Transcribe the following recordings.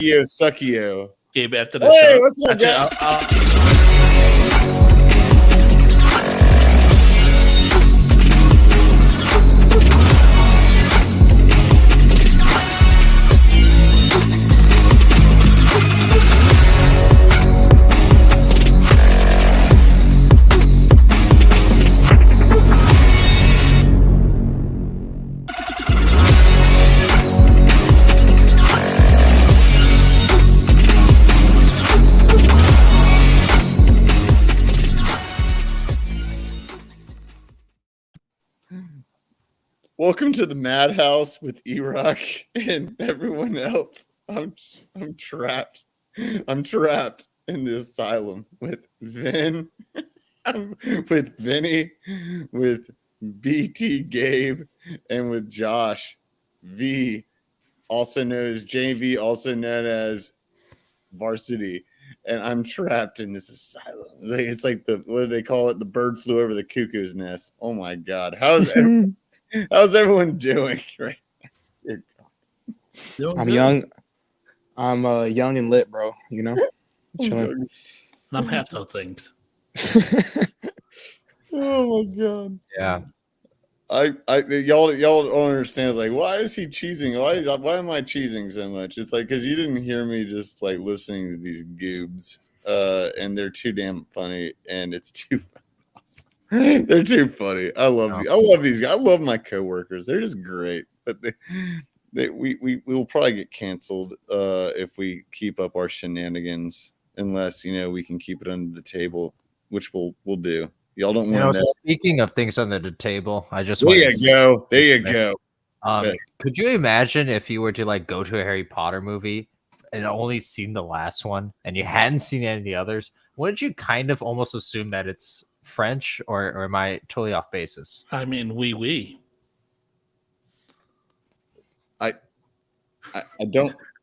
Suckio. Gabe, after the show. What's up, Welcome to the Madhouse with E-Rock and everyone else. I'm trapped. I'm trapped in the asylum with Vin, with Vinny, with BT Gabe, and with Josh V, also known as JV, also known as Varsity. And I'm trapped in this asylum. It's like what do they call it? The bird flew over the cuckoo's nest. Oh my God. How's everyone doing right now? I'm young. I'm young and lit, bro. You know? Chilling. And I'm half those things. Oh my God. Yeah. Y'all don't understand. Like, why is he cheesing? Why am I cheesing so much? It's like because you didn't hear me just like listening to these goobs, and they're too damn funny, and it's too. They're too funny. I love these guys. I love my coworkers. They're just great. But we will probably get canceled if we keep up our shenanigans, unless we can keep it under the table, which we'll do. Y'all don't want to know. Speaking of things under the table, I just There you go. Could you imagine if you were to like go to a Harry Potter movie and only seen the last one and you hadn't seen any of the others? Wouldn't you kind of almost assume that it's French, or am I totally off basis? I mean, oui. I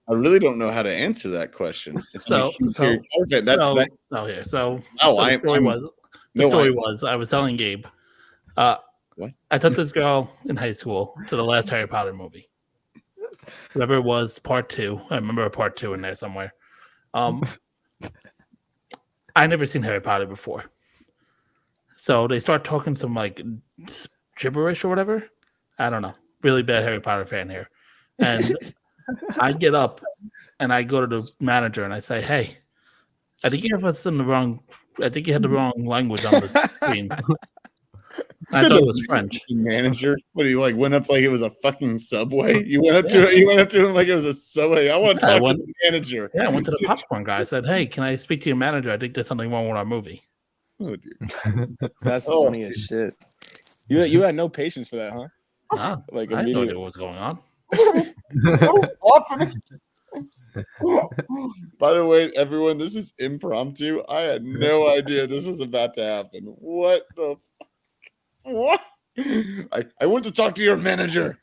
really don't know how to answer that question. The story was I was telling Gabe, I took this girl in high school to the last Harry Potter movie. Whatever it was, part 2. I remember a part 2 in there somewhere. I never seen Harry Potter before. So they start talking some like gibberish or whatever. I don't know. Really bad Harry Potter fan here. And I get up and I go to the manager and I say, "Hey, I think you have us in the wrong. I think you had the wrong language on the screen." I thought it was French. Manager, what do you like? Went up like it was a fucking subway? You went up to him like it was a subway. I want to talk to the manager. Yeah, I went to the popcorn guy. I said, "Hey, can I speak to your manager? I think there's something wrong with our movie." Oh, dude. That's funny as shit. You had no patience for that, huh? Nah, like I didn't know what was going on. By the way, everyone, this is impromptu. I had no idea this was about to happen. What the fuck? What? I went to talk to your manager.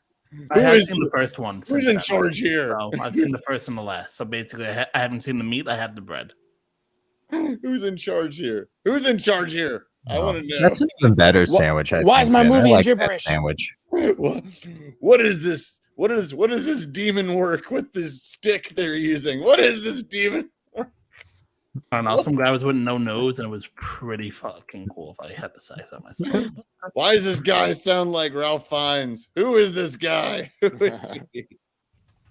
I haven't seen the first one. Who's in charge here? So I've seen the first and the last. So basically, I haven't seen the meat. I have the bread. Who's in charge here? I want to know. That's an even better sandwich. Why is my movie in gibberish? Sandwich. What is this? What is this demon work with this stick they're using? What is this demon? I don't know. Some guy was with no nose, and it was pretty fucking cool. If I had to say so myself. Why does this guy sound like Ralph Fiennes? Who is this guy? Who is he?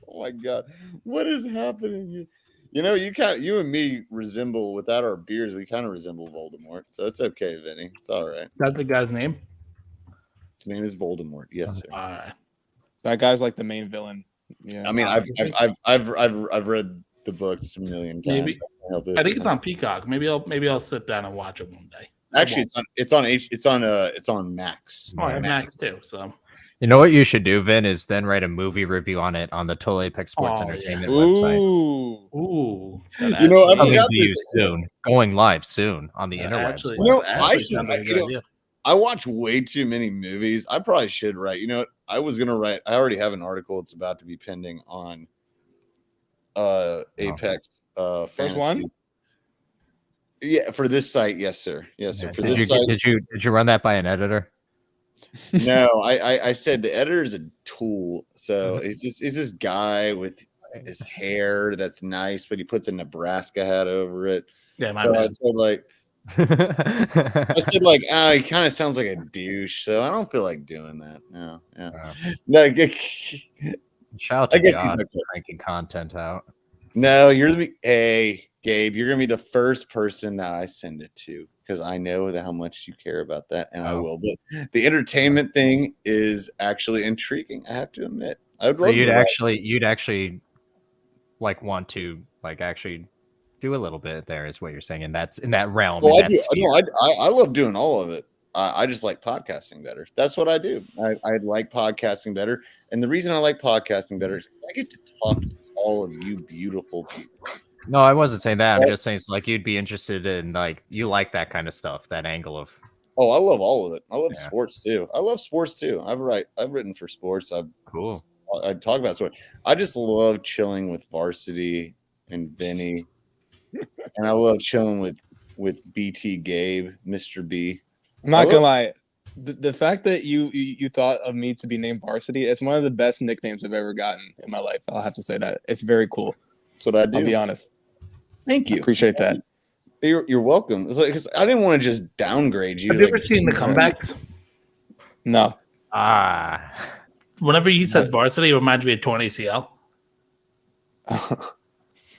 Oh my God, what is happening here? You and me resemble, without our beards, we kind of resemble Voldemort. So it's okay, Vinny. It's all right. That's the guy's name? His name is Voldemort. Yes, sir. All right. That guy's like the main villain. Yeah. I mean, I've read the books a million times. Maybe. I think it's on Peacock. Maybe I'll sit down and watch it one day. Actually, it's on Max. Oh, I have Max too. So you know what you should do, Vin, is then write a movie review on it on the Total Apex Sports Entertainment website. Ooh. Going live soon on the interwebs. I watch way too many movies. I probably should write. I was gonna write. I already have an article. It's about to be pending on Apex. First one. Yeah, for this site, yes, sir. Yes, sir. Yeah. Did you run that by an editor? No, I said the editor is a tool. So it's this guy with his hair that's nice, but he puts a Nebraska hat over it. Yeah, my So bad. I said like, he kind of sounds like a douche, so I don't feel like doing that. No, yeah. Shout out I to guess he's God okay. cranking content out. No, hey, Gabe, you're gonna be the first person that I send it to because I know how much you care about that, and I will. But the entertainment thing is actually intriguing. I have to admit, I would So love you'd actually like want to like actually do a little bit there, is what you're saying, and that's in that realm. Oh, in I that do. sphere. I love doing all of it. I just like podcasting better. That's what I do. I like podcasting better, and the reason I like podcasting better is I get to talk to all of you beautiful people. No, I wasn't saying that. I'm just saying it's like you'd be interested in like you like that kind of stuff, that angle of. Oh, I love all of it. I love sports too. I love sports too. I've written for sports. Cool. I talk about sports. I just love chilling with Varsity and Vinny, and I love chilling with BT Gabe, Mr. B. I'm not gonna lie. The fact that you thought of me to be named Varsity, it's one of the best nicknames I've ever gotten in my life. I'll have to say that. It's very cool. That's what I do. I'll be honest. Thank you. I appreciate that. You're welcome. It's like, 'cause I didn't want to just downgrade you. Have you ever seen the comebacks? No. Whenever he says Varsity, it reminds me of Torn ACL.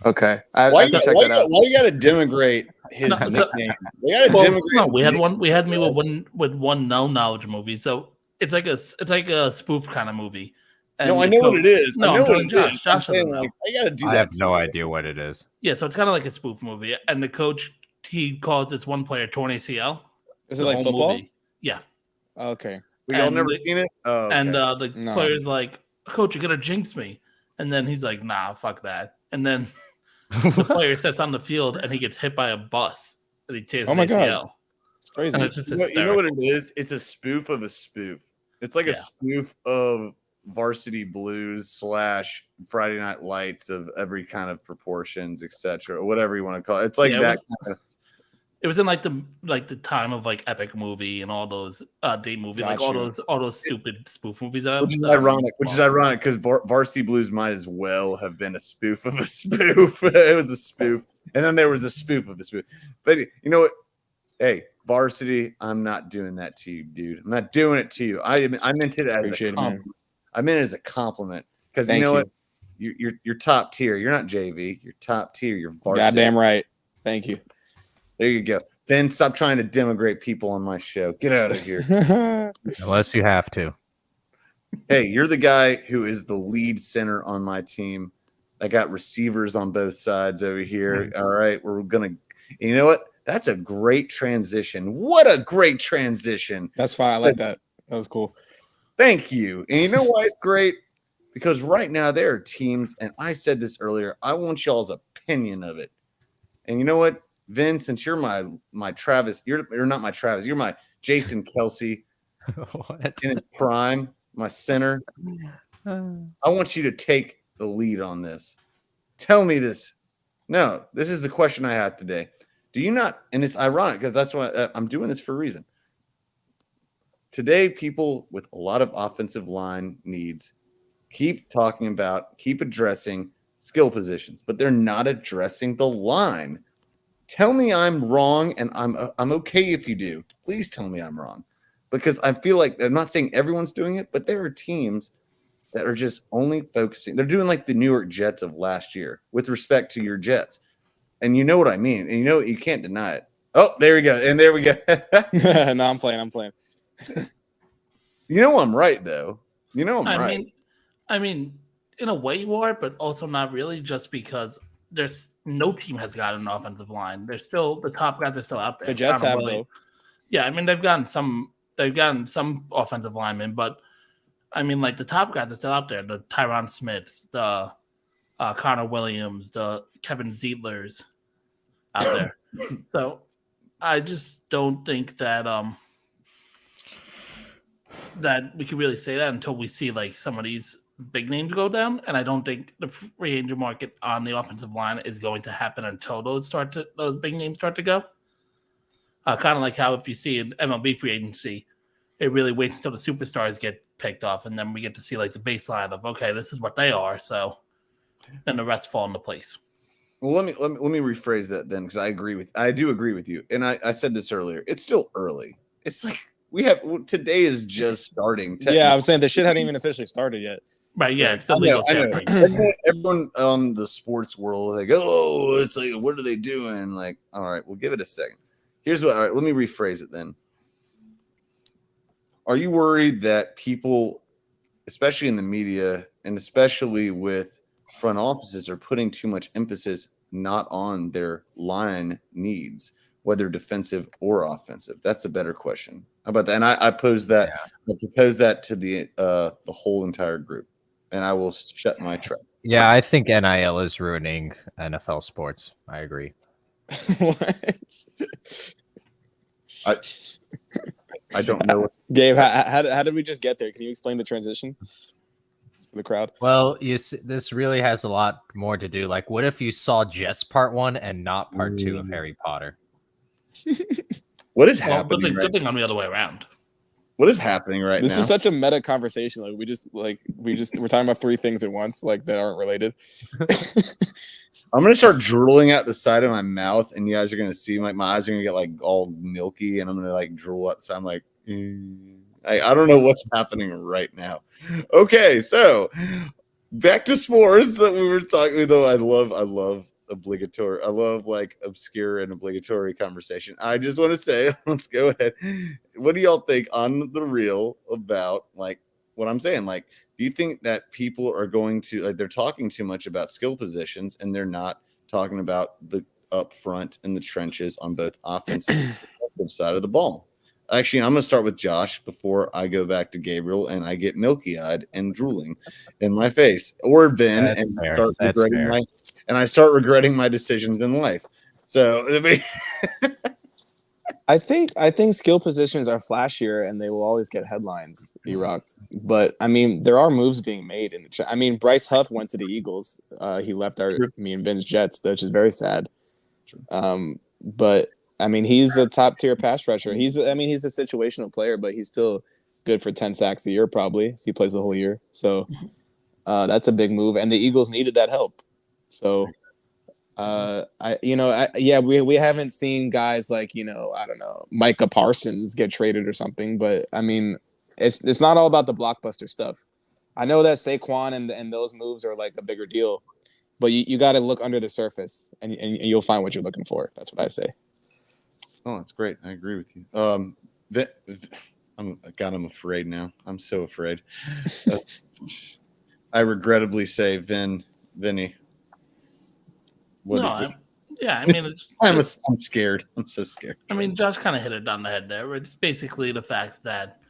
Okay. Why you got to denigrate his nickname? We had me with one no knowledge movie, so it's like a spoof kind of movie. And no, I know what it is. No, I know what it Josh. is. Josh doesn't know. I got to do that. I have no idea what it is. Yeah, so it's kind of like a spoof movie, and the coach he calls this one player Torn ACL. Is it like football? Movie. Yeah. Okay. Y'all never seen it? Oh, okay. And the player's like, "Coach, you're gonna jinx me," and then he's like, "Nah, fuck that." And then the player steps on the field and he gets hit by a bus and he tears his ACL. God, it's crazy. And it's just you know what it is? It's a spoof of a spoof. It's like a spoof of Varsity Blues / Friday Night Lights of every kind of proportions, etc., or whatever you want to call it. It's like that. It was in like the time of like Epic Movie and all those date movie, like all those stupid spoof movies. Which is ironic because Varsity Blues might as well have been a spoof of a spoof. It was a spoof, and then there was a spoof of a spoof. But you know what? Hey, Varsity, I'm not doing that to you, dude. I'm not doing it to you. I meant it as a compliment. I meant it as a compliment because you know what? You're top tier. You're not JV. You're top tier. You're Varsity. Goddamn right. Thank you. There you go. Then stop trying to denigrate people on my show. Get out of here. Unless you have to. Hey, you're the guy who is the lead center on my team. I got receivers on both sides over here. All right. We're going to, you know what? That's a great transition. What a great transition. That's fine. I like that. That was cool. Thank you. And you know why it's great? Because right now there are teams, and I said this earlier, I want y'all's opinion of it. And you know what? Vin, since you're my Travis, you're not my Travis, you're my Jason Kelsey in his prime, my center. I want you to take the lead on this. Tell me this. No, this is the question I have today. Do you not? And it's ironic because that's why I'm doing this for a reason. Today, people with a lot of offensive line needs keep addressing skill positions, but they're not addressing the line. Tell me I'm wrong, and I'm okay if you do. Please tell me I'm wrong, because I feel like I'm not saying everyone's doing it, but there are teams that are just only focusing. They're doing like the New York Jets of last year with respect to your Jets, and you know what I mean, and you know you can't deny it. Oh, there we go, and there we go. No, I'm playing. You know I'm right though. You know I'm right. I mean, in a way you are, but also not really, just because there's no team has got an offensive line. They're still the top guys are still out there. The Jets have though. Yeah, I mean they've gotten some offensive linemen, but I mean like the top guys are still out there. The Tyron Smiths, the Connor Williams, the Kevin Zietlers out there. So I just don't think that that we can really say that until we see like some of these big names go down, and I don't think the free agent market on the offensive line is going to happen until those big names start to go. Kind of like how if you see an MLB free agency, it really waits until the superstars get picked off, and then we get to see like the baseline of okay, this is what they are. So and the rest fall into place. Well, let me rephrase that then, because I do agree with you, and I said this earlier. It's still early. It's like today is just starting. Yeah, I'm saying the shit hadn't even officially started yet. Right, yeah, Right. it's the legal tampering. Everyone on the sports world, like, oh, it's like, what are they doing? Like, all right, we'll give it a second. All right, let me rephrase it then. Are you worried that people, especially in the media and especially with front offices, are putting too much emphasis not on their line needs, whether defensive or offensive? That's a better question. How about that? And I propose that to the whole entire group, and I will shut my trap. Yeah, I think NIL is ruining NFL sports. I agree. What? I don't know. Gabe, how did we just get there? Can you explain the transition for the crowd? Well, this really has a lot more to do. Like, what if you saw just part 1 and not part 2 of Harry Potter? What is Well, happening? good thing on the other way around. What is happening right now? This is such a meta conversation. Like we're talking about 3 things at once, like that aren't related. I'm gonna start drooling out the side of my mouth, and you guys are gonna see my eyes are gonna get like all milky, and I'm gonna like drool out. So I'm like, I don't know what's happening right now. Okay, so back to sports that we were talking. Though I love obligatory. I love like obscure and obligatory conversation. I just want to say, let's go ahead. What do y'all think on the real about like what I'm saying? Like, do you think that people are going to like they're talking too much about skill positions and they're not talking about the up front in the trenches on both offensive and defensive side of the ball? Actually, I'm going to start with Josh before I go back to Gabriel and I get milky-eyed and drooling in my face, or Ben, and I start regretting my decisions in life. So, I mean, I think skill positions are flashier and they will always get headlines, E-Rock. But I mean, there are moves being made in the. I mean, Bryce Huff went to the Eagles. He left me and Vin's Jets, which is very sad. But I mean, he's a top tier pass rusher. He's a situational player, but he's still good for 10 sacks a year probably if he plays the whole year. So that's a big move, and the Eagles needed that help. So. We haven't seen guys like, I don't know, Micah Parsons get traded or something, but I mean, it's not all about the blockbuster stuff. I know that Saquon and those moves are like a bigger deal, but you got to look under the surface and you'll find what you're looking for. That's what I say. Oh, that's great. I agree with you. I'm afraid now. I'm so afraid. I regrettably say Vinny. I mean, I'm scared. I'm so scared. I mean, Josh kind of hit it on the head there. It's basically the fact that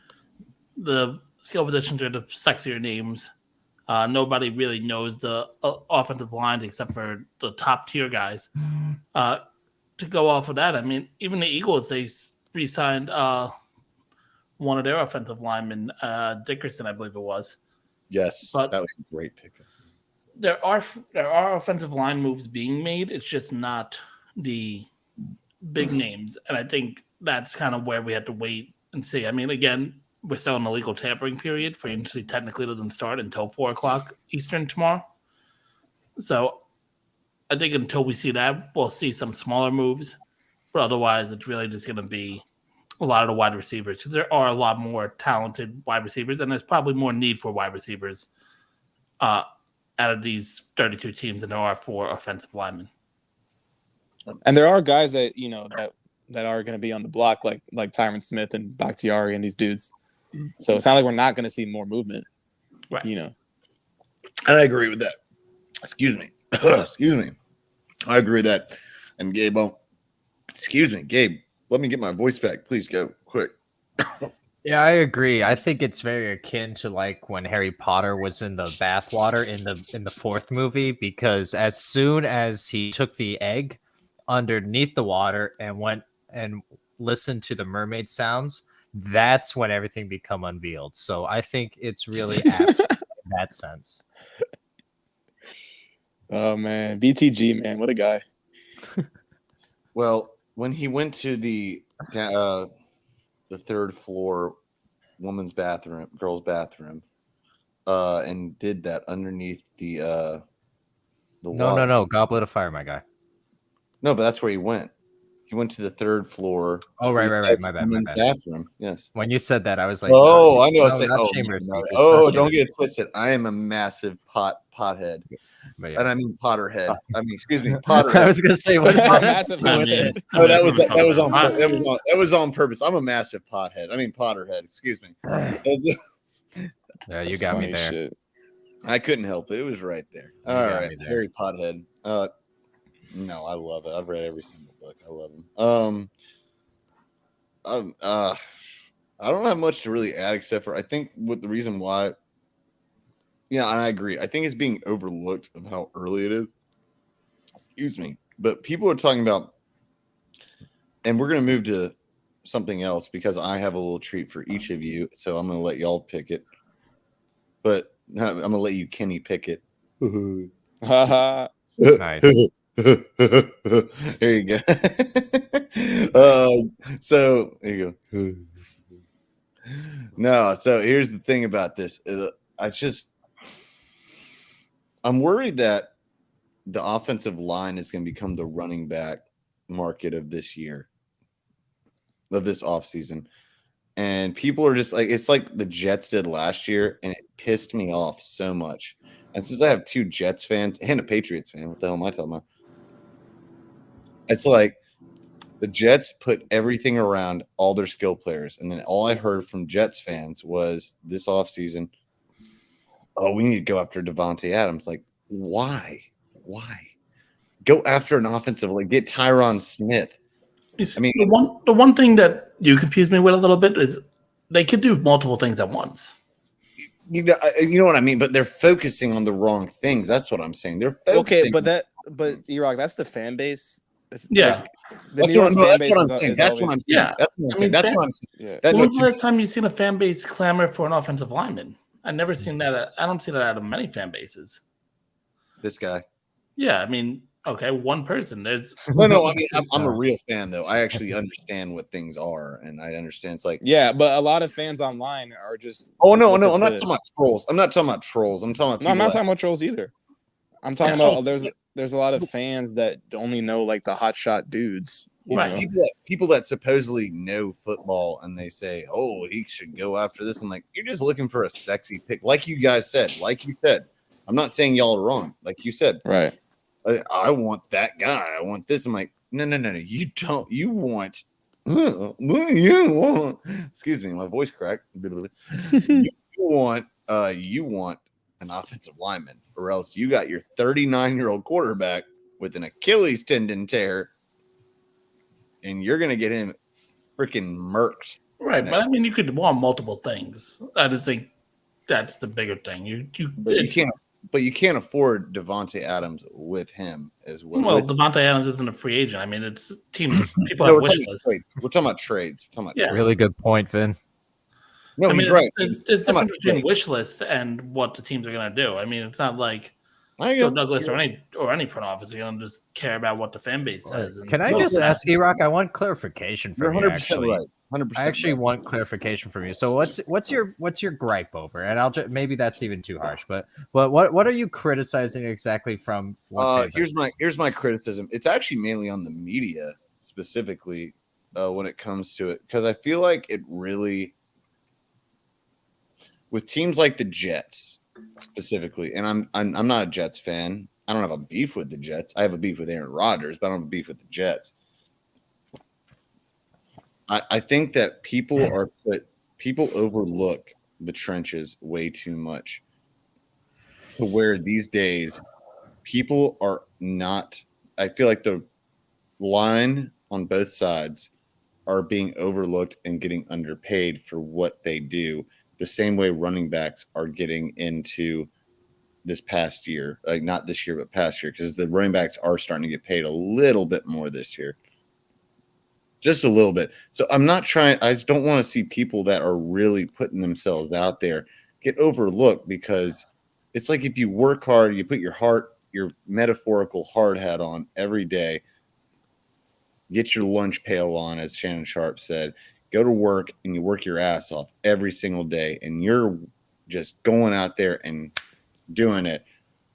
the skill positions are the sexier names. Nobody really knows the offensive lines except for the top tier guys. To go off of that, I mean, even the Eagles, they re-signed one of their offensive linemen, Dickerson, I believe it was. Yes, but that was a great pickup. There are offensive line moves being made. It's just not the big names, and I think that's kind of where we have to wait and see. I mean, again, we're still in the legal tampering period. Free agency technically doesn't start until 4:00 Eastern tomorrow. So I think until we see that, we'll see some smaller moves. But otherwise, it's really just going to be a lot of the wide receivers because there are a lot more talented wide receivers, and there's probably more need for wide receivers out of these 32 teams than there are for offensive linemen. And there are guys that that are going to be on the block, like Tyron Smith and Bakhtiari and these dudes. So it's not like we're not going to see more movement, right? And I agree with that. Excuse me. I agree with that. And Gabe, Gabe, let me get my voice back. Please go quick. Yeah, I agree. I think it's very akin to like when Harry Potter was in the bathwater in the 4th movie, because as soon as he took the egg underneath the water and went and listened to the mermaid sounds, that's when everything become unveiled. So I think it's really apt in that sense. Oh man, BTG, man, what a guy. Well, when he went to the 3rd floor girls' bathroom, and did that underneath the No. Goblet of Fire, my guy. No, but that's where he went. He went to the third floor. Oh, right. My bad. Bathroom. Yes. When you said that, I was like, oh, I know. No, it's not like, Chamber of no, Secrets. oh, not don't Chamber get of it twisted. I am a massive pothead. But yeah. And I mean Potterhead. I mean, excuse me, I Potterhead. was gonna say, what is A that? massive hothead. Oh, that was on purpose. I'm a massive pothead. I mean Potterhead. Excuse me. Yeah, you got me there. Shit. I couldn't help it. It was right there. You All got right, me there. Harry Pothead. No, I love it. I've read every single book. I love them. I don't have much to really add except for I think what the reason why. Yeah, and I agree. I think it's being overlooked of how early it is. Excuse me, but people are talking about, and we're going to move to something else because I have a little treat for each of you. So I'm going to let y'all pick it, but I'm going to let you, Kenny, pick it. Haha. Nice. There you go. So there you go. No, so here's the thing about this. I'm worried that the offensive line is going to become the running back market of this year, of this offseason. And people are just like, it's like the Jets did last year, and it pissed me off so much. And since I have two Jets fans and a Patriots fan, what the hell am I talking about? It's like the Jets put everything around all their skill players. And then all I heard from Jets fans was this offseason, oh, we need to go after Devontae Adams. Like, why? Go after an offensive, like get Tyron Smith. I mean, the one thing that you confuse me with a little bit is they could do multiple things at once. You know what I mean, but they're focusing on the wrong things. That's what I'm saying. They're focusing. Okay, but E-Rock, that's the fan base. Yeah, That's what I'm saying. That's what I'm saying. Yeah. That's what I'm saying. That's what I'm saying. Yeah. When was the last time you've seen a fan base clamor for an offensive lineman? I've never seen that. I don't see that out of many fan bases. This guy. Yeah, I mean, okay, one person. There's no. I mean, I'm a real fan though. I actually understand what things are, and I understand. It's like but a lot of fans online are just. Oh no, I'm not talking about trolls. I'm not talking about trolls. I'm talking about. No, I'm not talking about trolls either. I'm talking about there's a lot of fans that only know like the hotshot dudes. Right. People that supposedly know football and they say, "Oh, he should go after this." I'm like, you're just looking for a sexy pick, like you guys said. Like you said, I'm not saying y'all are wrong. Like you said, right? I want that guy. I want this. I'm like, no. You don't. You want. Excuse me, my voice cracked. You want an offensive lineman, or else you got your 39-year-old quarterback with an Achilles tendon tear, and you're gonna get him freaking murked. Right, but I mean, you could want multiple things. I just think that's the bigger thing. But you can't afford Devontae Adams with him as well. Well, Devontae Adams isn't a free agent. I mean, it's teams. People have wish lists. We're talking about trades. Really good point, Vin. No, he's right. There's difference between wish list and what the teams are going to do. I mean, it's not like Joe Douglas or any front office are going to just care about what the fan base says. Can I just ask E-Rock? I want clarification from you. You're 100% right. 100%. I actually want clarification from you. So what's your gripe over? And I'll maybe that's even too harsh, but what are you criticizing exactly from? Here's my criticism. It's actually mainly on the media specifically when it comes to it, because I feel like it really, with teams like the Jets specifically, and I'm not a Jets fan. I don't have a beef with the Jets. I have a beef with Aaron Rodgers, but I don't have a beef with the Jets. I think that people overlook the trenches way too much, to where these days people are not. I feel like the line on both sides are being overlooked and getting underpaid for what they do, the same way running backs are getting into this past year, like not this year, but past year, because the running backs are starting to get paid a little bit more this year. Just a little bit. So I just don't want to see people that are really putting themselves out there get overlooked, because it's like if you work hard, you put your metaphorical hard hat on every day, get your lunch pail on, as Shannon Sharp said, go to work and you work your ass off every single day, and you're just going out there and doing it.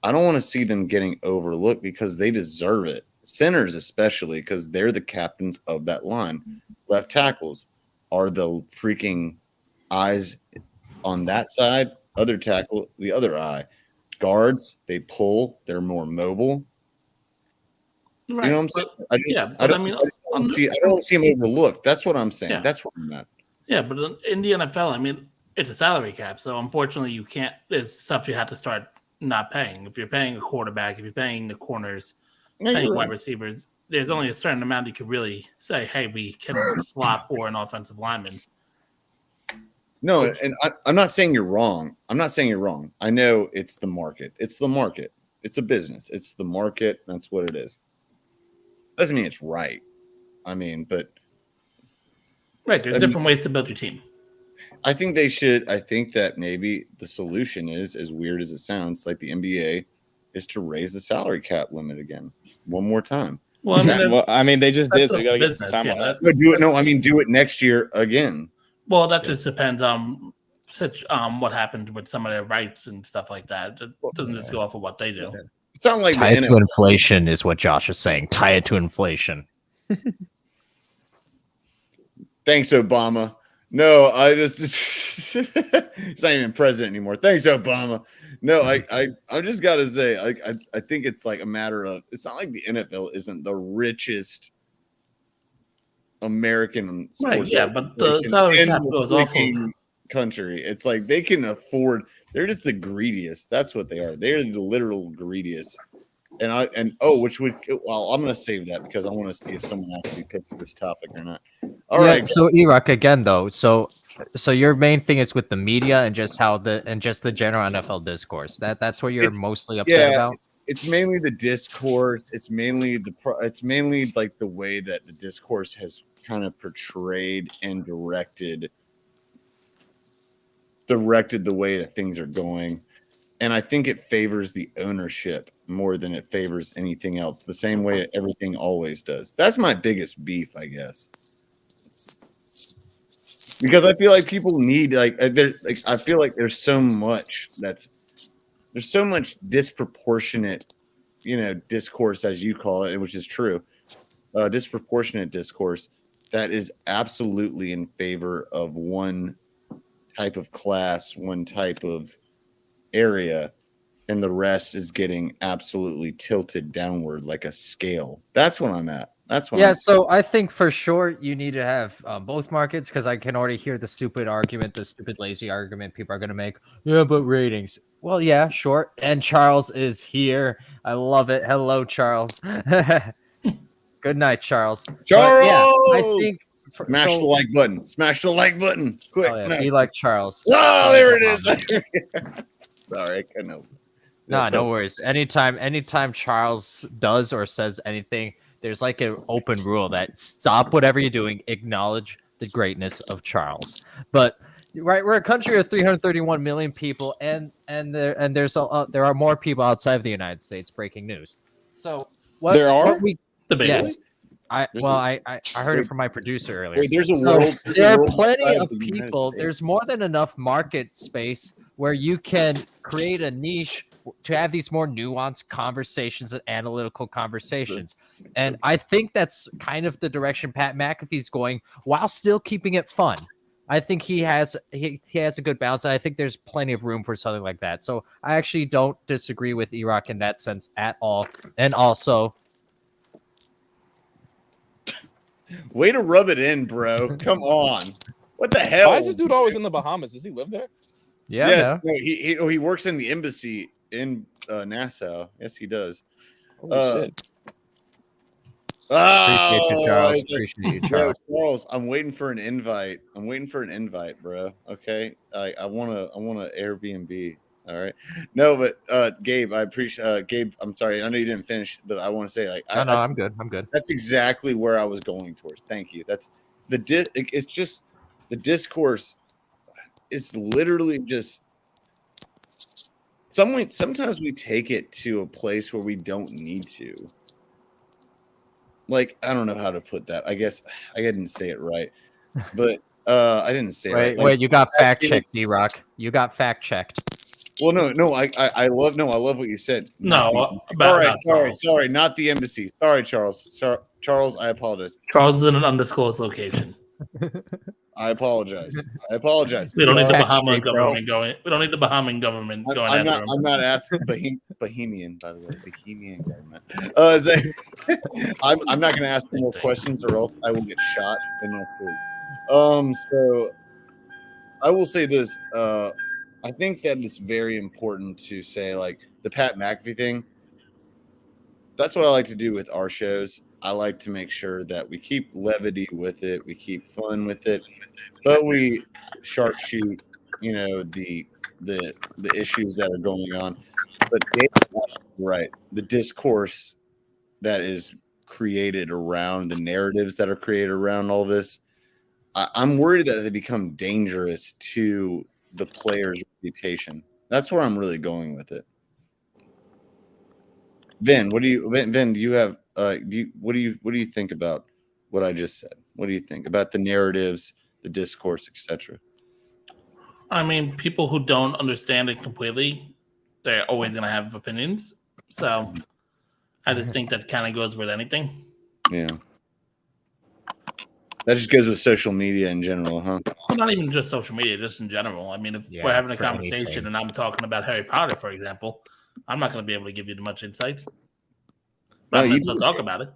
I don't want to see them getting overlooked because they deserve it. Centers, especially, because they're the captains of that line. Left tackles are the freaking eyes on that side. Other tackle, the other eye. Guards, they pull. They're more mobile. Right. You know what I'm saying? I don't want to see them overlooked. That's what I'm saying. Yeah. That's what I'm at. Yeah, but in the NFL, I mean, it's a salary cap, so unfortunately, you can't. There's stuff you have to start not paying. If you're paying a quarterback, if you're paying the corners, paying wide receivers, there's only a certain amount you can really say, "Hey, we can slot for an offensive lineman." No, and I'm not saying you're wrong. I'm not saying you're wrong. I know it's the market. It's the market. It's a business. It's the market. That's what it is. Doesn't mean it's right. I mean, but right, there's different ways to build your team. I think they should. I think that maybe the solution is, as weird as it sounds, like the NBA, is to raise the salary cap limit again, one more time. Well, I mean, they just did, so we gotta get some time on that. Do it. No, I mean, do it next year again. Well, that just depends on what happened with some of their rights and stuff like that. It doesn't just go off of what they do. It sounds like tie it to inflation is what Josh is saying. Tie it to inflation. Thanks, Obama. No, I just he's not even president anymore. Thanks, Obama. No, I just gotta say, I think it's like a matter of, it's not like the NFL isn't the richest American sports. Right, yeah, but the salary cap goes off of country. It's like they can afford, they're just the greediest. That's what they are. They're the literal greediest. Which would, well, I'm gonna save that because I want to see if someone actually picked this topic or not. All right. So Iraq again though. So your main thing is with the media and just the general NFL discourse. That's what you're mostly upset about. It's mainly the discourse. It's mainly like the way that the discourse has kind of portrayed and directed the way that things are going. And I think it favors the ownership more than it favors anything else, the same way everything always does. That's my biggest beef, I guess. Because I feel like people need, I feel like there's so much disproportionate, discourse, as you call it, which is true, disproportionate discourse that is absolutely in favor of one type of class, one type of area, and the rest is getting absolutely tilted downward like a scale. That's what I'm at. So I think for sure you need to have both markets, because I can already hear the stupid lazy argument people are going to make. Yeah, but ratings. Well, yeah, sure. And Charles is here. I love it. Hello, Charles. Good night, Charles. Charles! I think Smash the like button. Smash the like button. Quick. Oh, yeah. Be like Charles. Oh, there it is. Sorry, I couldn't help it. No worries. Anytime Charles does or says anything, there's like an open rule that stop whatever you're doing, acknowledge the greatness of Charles. But right, we're a country of 331 million people, and there are more people outside of the United States. Breaking news. So there are debatable. Yes. I heard it from my producer earlier. Wait, there are plenty of people. There's more than enough market space where you can create a niche to have these more nuanced conversations and analytical conversations. And I think that's kind of the direction Pat McAfee's going, while still keeping it fun. I think he has a good balance. And I think there's plenty of room for something like that. So I actually don't disagree with Iraq in that sense at all. And also, way to rub it in, bro. Come on. What the hell? Why is this dude always in the Bahamas? Does he live there? Yeah. Yes. No, he works in the embassy in Nassau. Yes, he does. Holy shit. Appreciate you, Charles. Appreciate you, Charles. Charles, I'm waiting for an invite. Bro. Okay. I want to Airbnb. All right. No, but Gabe, I appreciate Gabe. I'm sorry. I know you didn't finish, but I want to say I'm good. I'm good. That's exactly where I was going towards. Thank you. That's it's just the discourse. It's literally just sometimes we take it to a place where we don't need to. Like, I don't know how to put that. I guess I didn't say it right, but I didn't say it right. Wait, you got fact checked, D-Rock. You got fact checked. Well, no, I love what you said. Not the No, embassy. about- All right, about sorry, not the embassy. Sorry, Charles. Charles, I apologize. Charles is in an undisclosed location. I apologize. We don't need the Back Bahama straight, bro. government going. We don't need the Bahamian government going I'm after not. him. I'm not asking Bohemian, by the way, Bohemian government. I'm not going to ask Same more thing. questions, or else I will get shot in my sleep. So I will say this. I think that it's very important to say, like, the Pat McAfee thing. That's what I like to do with our shows. I like to make sure that we keep levity with it, we keep fun with it, but we sharpshoot, the issues that are going on. But right, the discourse that is created around the narratives that are created around all this, I'm worried that they become dangerous to the player's reputation. That's where I'm really going with it. Vin, do you have what do you think about what I just said? What do you think about the narratives, the discourse, etc.? I mean, people who don't understand it completely, they're always going to have opinions. So I just think that kind of goes with anything. Yeah. That just goes with social media in general, huh? Well, not even just social media, just in general. I mean, if Yeah, we're having a for conversation anything. and I'm talking about Harry Potter, for example, I'm not going to be able to give you much insights. But No, I'm you going to still talk about it.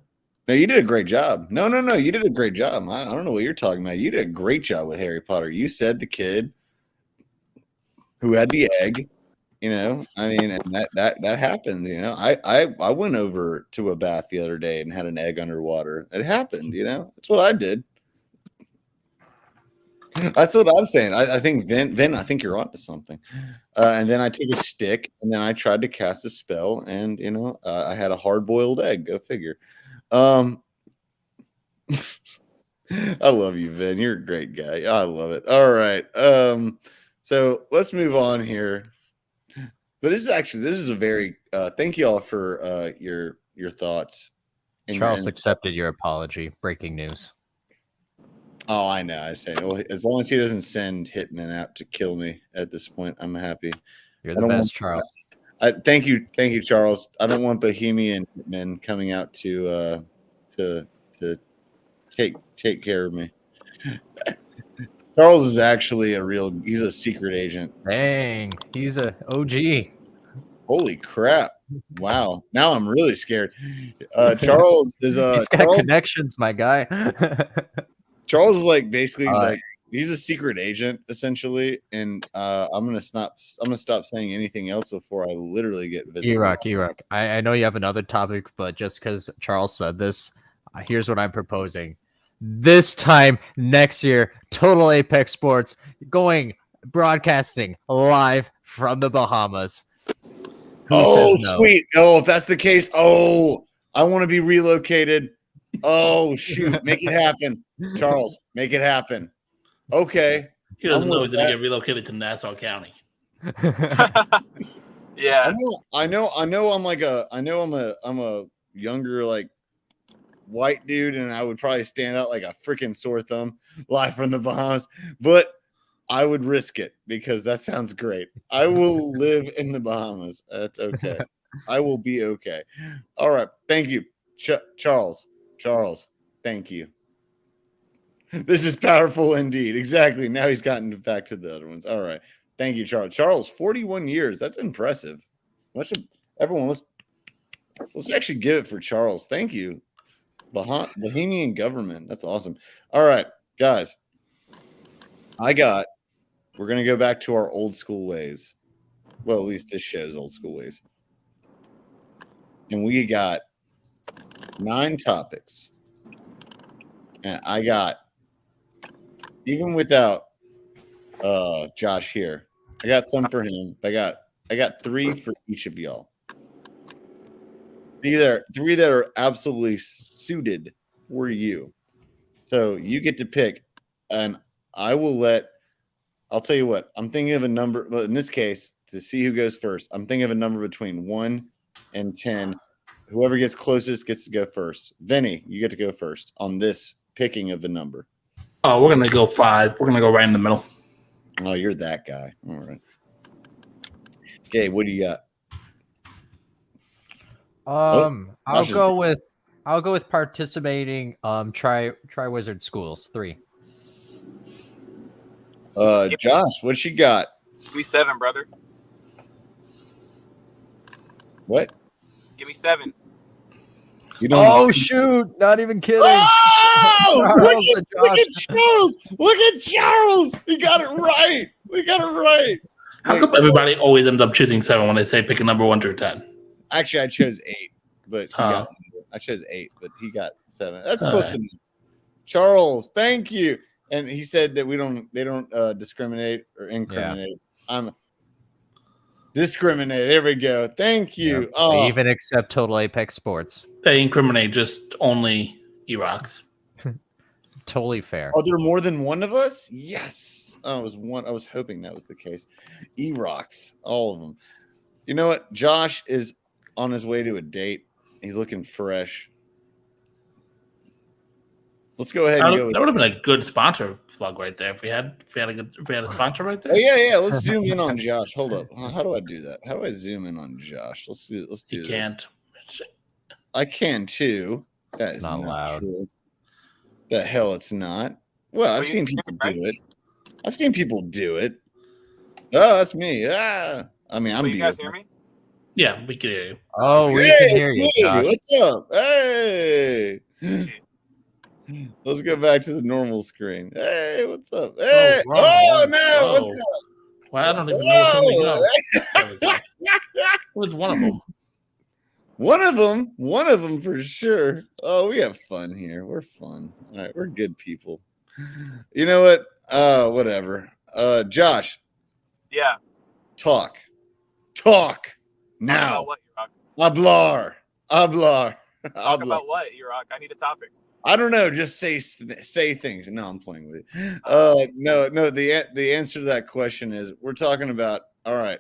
No, you did a great job. No, you did a great job. I don't know what you're talking about. You did a great job with Harry Potter. You said the kid who had the egg, I mean, and that happened, I went over to a bath the other day and had an egg underwater. It happened, that's what I did. That's what I'm saying. I think Vin, I think you're onto something. And then I took a stick and then I tried to cast a spell, and I had a hard-boiled egg. Go figure. I love you, Vin. You're a great guy. I love it. All right. So let's move on here. But this is a very thank you all for your thoughts. Charles accepted your apology. Breaking news. Oh, I know. I say, well, as long as he doesn't send hitmen out to kill me at this point, I'm happy. You're the best, Charles. Thank you, Charles. I don't want Bohemian hitmen coming out to take care of me. Charles is actually he's a secret agent. Dang, he's a OG. Holy crap. Wow. Now I'm really scared. Charles is He's got connections, my guy. Charles is like basically like he's a secret agent essentially, and I'm gonna stop saying anything else before I literally get visible. Iraq. I know you have another topic, but just because Charles said this, here's what I'm proposing. This time next year, Total Apex Sports broadcasting live from the Bahamas. Who says no? Sweet. Oh, if that's the case, I want to be relocated. Oh, shoot. Make it happen. Charles, make it happen. Okay. He doesn't know he's going to get relocated to Nassau County. Yeah. I know I'm a younger, like, white dude, and I would probably stand out like a freaking sore thumb live from the Bahamas, but I would risk it because that sounds great. I will live in the Bahamas. That's okay. I will be okay. All right. Thank you, Charles. Thank you. This is powerful indeed. Exactly. Now he's gotten back to the other ones. All right. Thank you, Charles. Charles, 41 years. That's impressive. Everyone, let's actually give it for Charles. Thank you. Bohemian government. That's awesome. All right, guys. We're going to go back to our old school ways. Well, at least this show's old school ways. And we got 9 topics. And I got, even without Josh here, I got some for him. I got 3 for each of y'all. These are 3 that are absolutely suited for you. So you get to pick, and I'll tell you what, I'm thinking of a number, but in this case, to see who goes first, I'm thinking of a number between 1 and 10. Whoever gets closest gets to go first. Vinny, you get to go first on this picking of the number. Oh, we're going to go 5. We're going to go right in the middle. Oh, you're that guy. All right. Okay, what do you got? I'll Josh is- go with participating Tri Wizard schools 3. Josh, what you got? Give me 7, brother. What? Give me 7. You don't. Oh shoot! Not even kidding. Oh! Charles Look and at Charles! Look at Charles! He got it right. We got it right. How come everybody always ends up choosing 7 when they say pick a number 1 through 10? Actually, I chose 8, but he got. I chose 8, but he got 7. That's close enough. Charles, thank you. And he said that they don't discriminate or incriminate. I'm discriminate. There we go. Thank you. Yep. Oh, They even accept Total Apex Sports. They incriminate just only Erox. Totally fair. are there more than one of us? Yes. Oh, it was one. I was hoping that was the case. E-Rocks, all of them. You know what? Josh is on his way to a date. He's looking fresh. Let's go ahead and go. That would have been a good sponsor plug right there if we had a sponsor right there. Oh, yeah. Let's zoom in on Josh. Hold up. How do I do that? How do I zoom in on Josh? Let's do this. You can't. I can too. That is not loud. True. The hell it's not. Well, I've seen people do it. I've seen people do it. Oh, that's me. I mean, I'm. You guys hear me? Yeah, we can hear you. Oh, we can hear you, Josh. What's up? Hey. Let's go back to the normal screen. Hey, what's up? Hey. No. What's up? Well, I don't even know where to go. There we go. It was one of them. One of them for sure. Oh, we have fun here. We're fun. All right, we're good people. You know what? Whatever. Josh. Yeah. Talk now. About what, Erock? Hablar. Talk about what, Erock? I need a topic. I don't know. Just say things. No, I'm playing with you. No. The answer to that question is we're talking about. All right.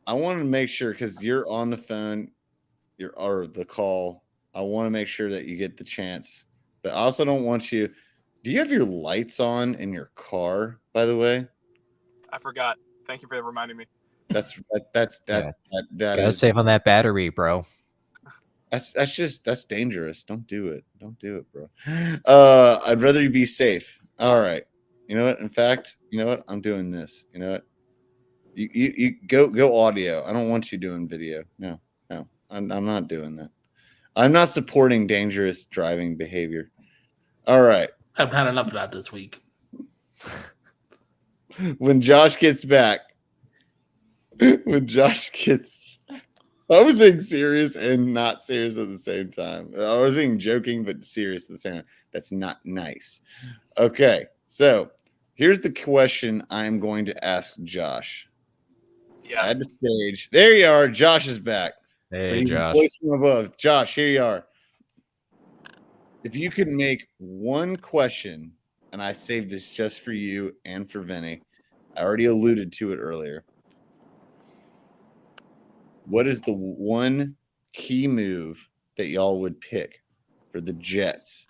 I want to make sure because you're on the phone, or the call. I want to make sure that you get the chance, but I also don't want you. Do you have your lights on in your car? By the way, I forgot. Thank you for reminding me. That Gotta is save on that battery, bro. that's dangerous. Don't do it, bro. I'd rather you be safe. All right. You know what? In fact, you know what? I'm doing this. You know what? You go audio. I don't want you doing video. No. I'm not doing that. I'm not supporting dangerous driving behavior. All right. I've had enough of that this week. When Josh gets back, I was being serious and not serious at the same time. I was being joking but serious at the same time. That's not nice. Okay, so here's the question I'm going to ask Josh. Yeah. At the stage. There you are. Josh is back. Hey, He's Josh. a voice from above. Josh, here you are. If you could make one question, and I saved this just for you and for Vinny. I already alluded to it earlier. What is the one key move that y'all would pick for the Jets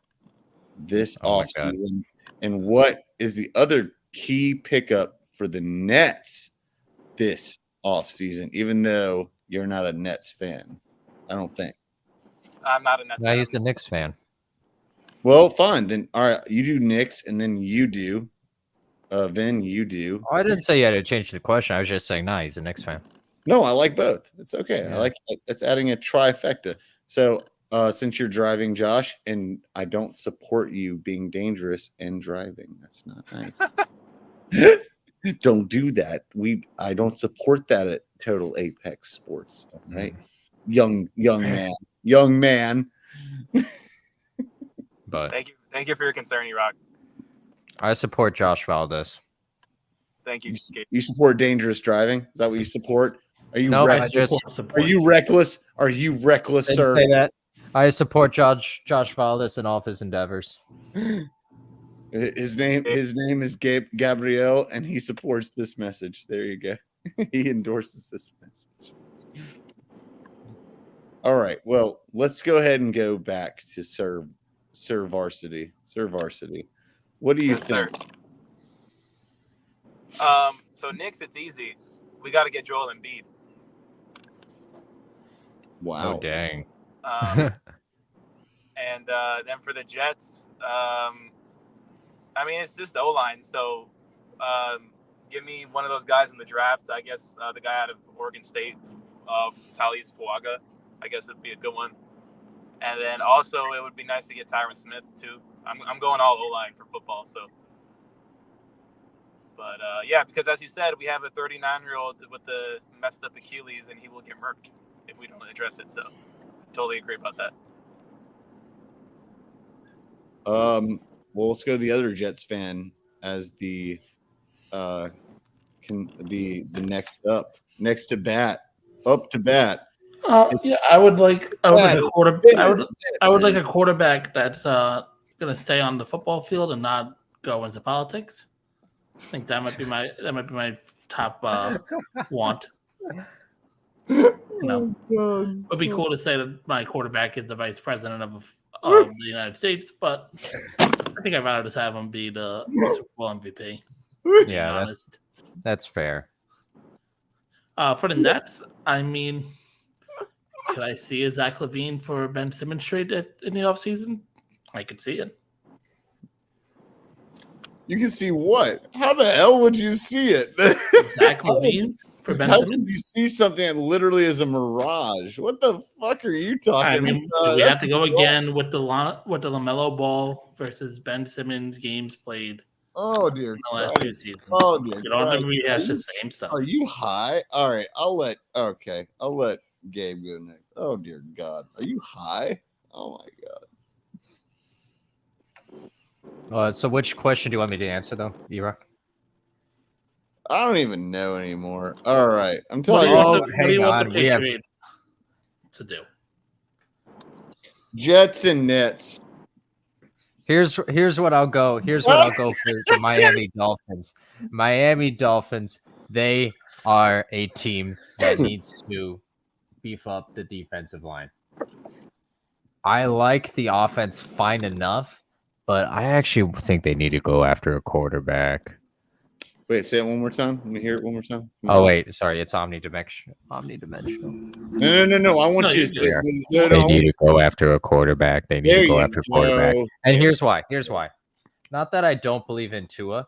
this offseason? And what is the other key pickup for the Nets this offseason, even though you're not a Nets fan? I don't think. I'm not a Nets fan. He's the Knicks fan. Well, fine. Then, all right, you do Knicks, and then you do. Vin, you do. Oh, I didn't say you had to change the question. I was just saying, he's a Knicks fan. No, I like both. It's okay. Yeah. I like it's adding a trifecta. So since you're driving, Josh, and I don't support you being dangerous and driving. That's not nice. Don't do that. I don't support that at Total Apex Sports. Right? Young man. But Thank you for your concern, Erock. I support Josh Valdez. Thank you. You support dangerous driving? Is that what you support? Are you No, reckless? Are you reckless? Are you reckless, Didn't sir? say that. I support Josh Valdez in all of his endeavors. His name is Gabriel, and he supports this message. There you go. He endorses this message. All right. Well, let's go ahead and go back to Sir Varsity. Sir Varsity. What do you think? Sir. So Knicks, it's easy. We got to get Joel Embiid. Wow. Oh dang. And then for the Jets, I mean, it's just O-line. So give me one of those guys in the draft. I guess the guy out of Oregon State, Talise Fuaga. I guess it'd be a good one. And then also it would be nice to get Tyron Smith too. I'm going all O-line for football. So, but yeah, because as you said, we have a 39-year-old with the messed up Achilles, and he will get murked if we don't address it. So, totally agree about that. Well, let's go to the other Jets fan as the next to bat. Yeah, I would like a quarterback. I would like a Dennis. quarterback that's gonna stay on the football field and not go into politics. I think that might be my top want. You know, it would be cool to say that my quarterback is the vice president of the United States, but I think I'd rather just have him be the Super Bowl MVP. Yeah, that's fair. For the Nets, I mean, could I see a Zach LaVine for Ben Simmons trade in the offseason? I could see it. You can see what? How the hell would you see it? Zach LaVine for Ben How Simmons? could you see something that literally is a mirage? What the fuck are you talking I mean, about? do we have to go again with the LaMelo Ball versus Ben Simmons games played Oh dear in the last two Christ. seasons? Oh dear You don't have to Christ. rehash the same stuff. Are you high? All right, I'll let Gabe go next. Oh dear God. Are you high? Oh my God. So which question do you want me to answer though, E-Rock? I don't even know anymore. All right. I'm What telling do you, you Oh, want the, what do you hang want the on, we have- Patriots to do? Jets and Nets. Here's what I'll go. Here's what I'll go for the Miami Dolphins. Miami Dolphins, they are a team that needs to beef up the defensive line. I like the offense fine enough, but I actually think they need to go after a quarterback. Wait, say it one more time. Let me hear it one more time. Oh wait, sorry, it's omnidimensional. No. I want No, you you to do. say They need to go after a quarterback. They need There to go you after a quarterback. go. And here's why. Not that I don't believe in Tua.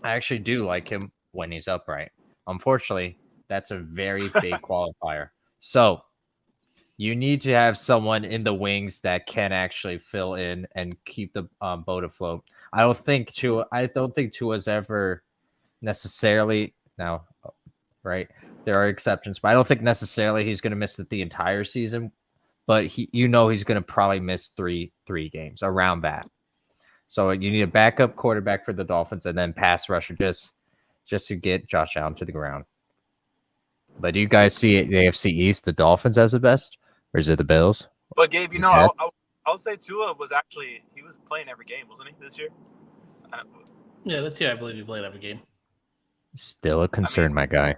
I actually do like him when he's upright. Unfortunately, that's a very big qualifier. So you need to have someone in the wings that can actually fill in and keep the boat afloat. I don't think Tua's ever necessarily now, right? There are exceptions, but I don't think necessarily he's going to miss the entire season. But he's going to probably miss three games around that. So you need a backup quarterback for the Dolphins and then pass rusher just to get Josh Allen to the ground. But do you guys see the AFC East, the Dolphins as the best, or is it the Bills? But Gabe, I'll say Tua was playing every game, wasn't he, this year? Yeah, this year I believe he played every game. Still a concern, my guy.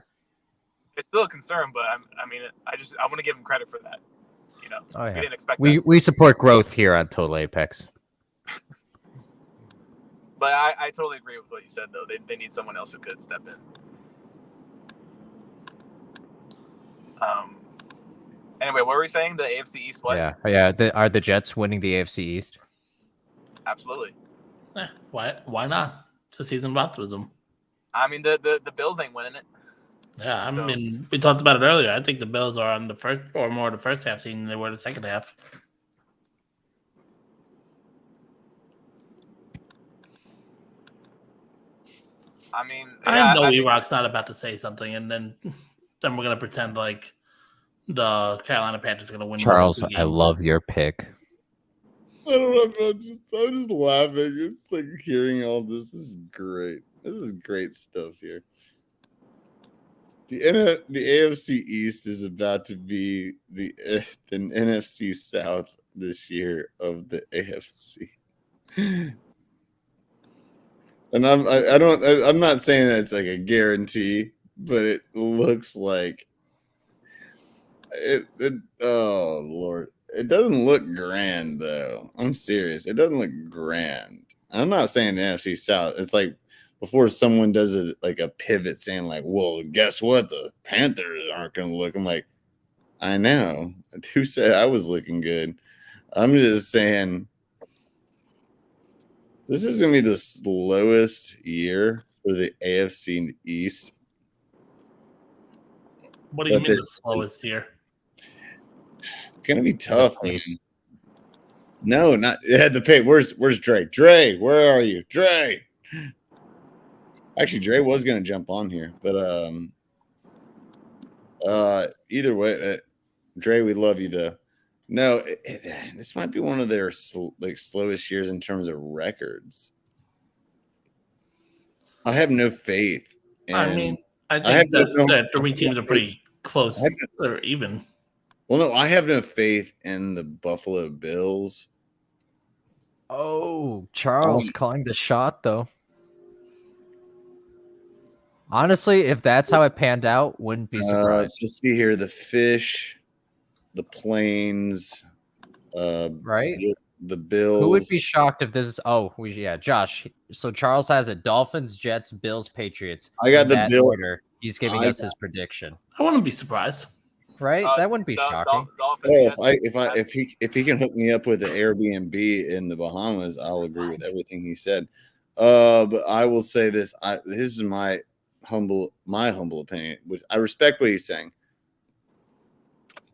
It's still a concern, but I want to give him credit for that. You know, Oh, yeah. we didn't expect that. We support growth here on Total Apex. But I totally agree with what you said, though. They need someone else who could step in. Anyway, what were we saying? The AFC East, what? Yeah. Are the Jets winning the AFC East? Absolutely. Why not? It's a season of optimism. I mean, the Bills ain't winning it. Yeah, I mean, we talked about it earlier. I think the Bills are on the first or more the first half team than they were the second half. I mean, I know E-Rock's not about to say something, and then we're gonna pretend like the Carolina Panthers are gonna win. Charles, I love your pick. I don't know. I'm just laughing. It's like hearing all this is great. This is great stuff here. The AFC East is about to be the NFC South this year of the AFC. And I'm not saying that it's like a guarantee, but it looks like it. Oh Lord, it doesn't look grand though. I'm serious. It doesn't look grand. I'm not saying the NFC South. It's like before someone does a pivot saying like, well, guess what? The Panthers aren't going to look. I'm like, I know. Who said I was looking good? I'm just saying this is going to be the slowest year for the AFC East. What do you mean the slowest year? It's going to be tough, man. No, not at the pace. Where's Dre? Dre, where are you? Dre. Actually, Dre was going to jump on here, but either way, Dre, we love you though. No, this might be one of their slowest years in terms of records. I have no faith. I think that three teams are pretty close or even. Well, no, I have no faith in the Buffalo Bills. Oh, Charles calling the shot, though. Honestly, if that's how it panned out, wouldn't be surprised. Let's see here. The Fish, the Plains, right? The Bills. Who would be shocked if this is? Josh. So Charles has it: Dolphins, Jets, Bills, Patriots. I got the Bills. He's giving us his prediction. I wouldn't be surprised. Right? That wouldn't be shocking. If he can hook me up with an Airbnb in the Bahamas, I'll agree with everything he said. But I will say this: this is my humble opinion, which I respect what he's saying.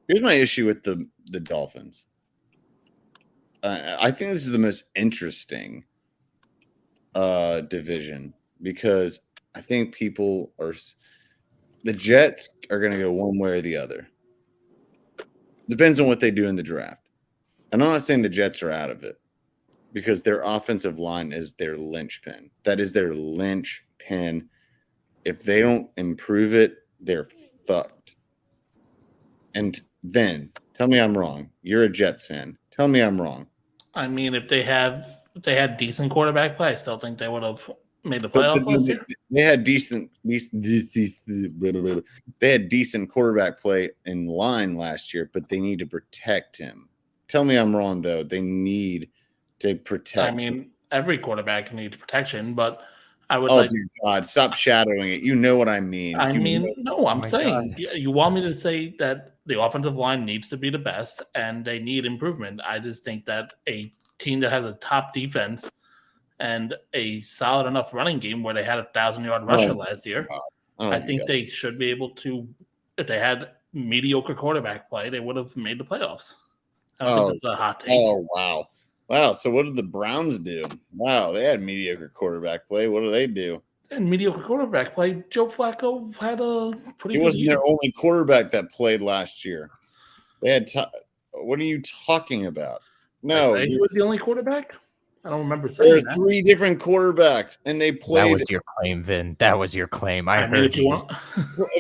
Here's my issue with the Dolphins. I think this is the most interesting division because I think the Jets are going to go one way or the other. Depends on what they do in the draft. And I'm not saying the Jets are out of it because their offensive line is their linchpin. That is their linchpin. If they don't improve it, they're fucked. And then, tell me I'm wrong. You're a Jets fan. Tell me I'm wrong. I mean, if they had decent quarterback play, I still think they would have made the playoffs last year. They had decent quarterback play in line last year, but they need to protect him. Tell me I'm wrong, though. They need to protect him. Every quarterback needs protection, but I would dear God, stop shadowing it. You know what I mean. I'm saying you want me to say that the offensive line needs to be the best and they need improvement. I just think that a team that has a top defense and a solid enough running game where they had 1,000-yard rusher last year, I think they should be able to. If they had mediocre quarterback play, they would have made the playoffs. I don't think that's a hot take. Oh, wow. So what did the Browns do? Wow, they had mediocre quarterback play. What do they do? And mediocre quarterback play. Joe Flacco had a pretty. He wasn't their only quarterback that played last year. They had. What are you talking about? No, he was the only quarterback. I don't remember saying that. There are 3 different quarterbacks, and they played. That was your claim, Vin. That was your claim. I heard if you want.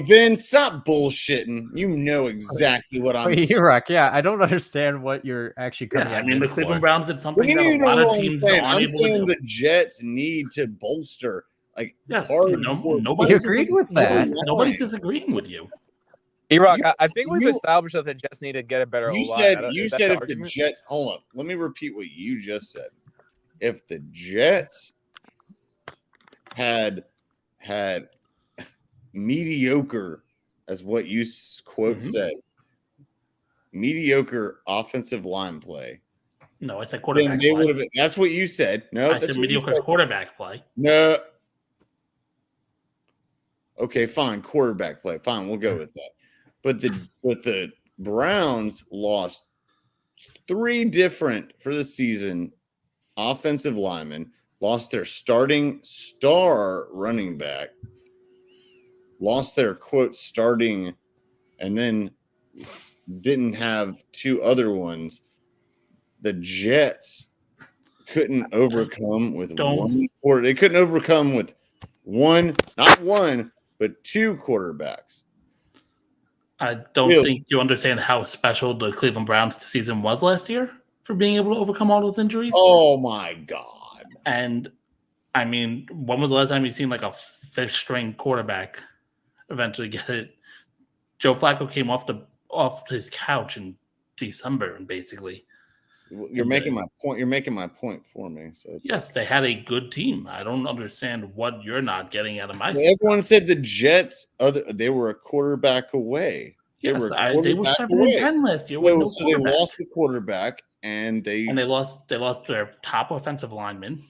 Vin, stop bullshitting. You know exactly what I'm saying. Iraq, I don't understand what you're actually coming at. The Cleveland Browns did something that a lot of teams don't. I'm saying the Jets need to bolster. Nobody agreed with that. Nobody's disagreeing with you. Iraq, I think we've established that the Jets need to get a better O-line. You said if the Jets. Hold on. Let me repeat what you just said. If the Jets had mediocre, as what you quote said, mediocre offensive line play. No, I said quarterback play. Would have. That's what you said. No, I said mediocre quarterback play. No. Okay, fine. Quarterback play. Fine, we'll go with that. But the Browns lost 3 different for the season. Offensive linemen lost their starting star running back, lost their quote starting, and then didn't have 2 other ones. The Jets couldn't overcome with one quarter. They couldn't overcome with not one, but 2 quarterbacks. I don't think you understand how special the Cleveland Browns season was last year for being able to overcome all those injuries. Oh my God. And I mean, when was the last time you seen like a 5th-string quarterback eventually get it? Joe Flacco came off his couch in December and basically You're making my point. You're making my point for me. So it's Yes, they had a good team. I don't understand what you're not getting out of my. everyone said the Jets. They were a quarterback away. Yes, were a they were quarterback 7-10 last year with no So they quarterback. lost the quarterback, and they lost their top offensive lineman.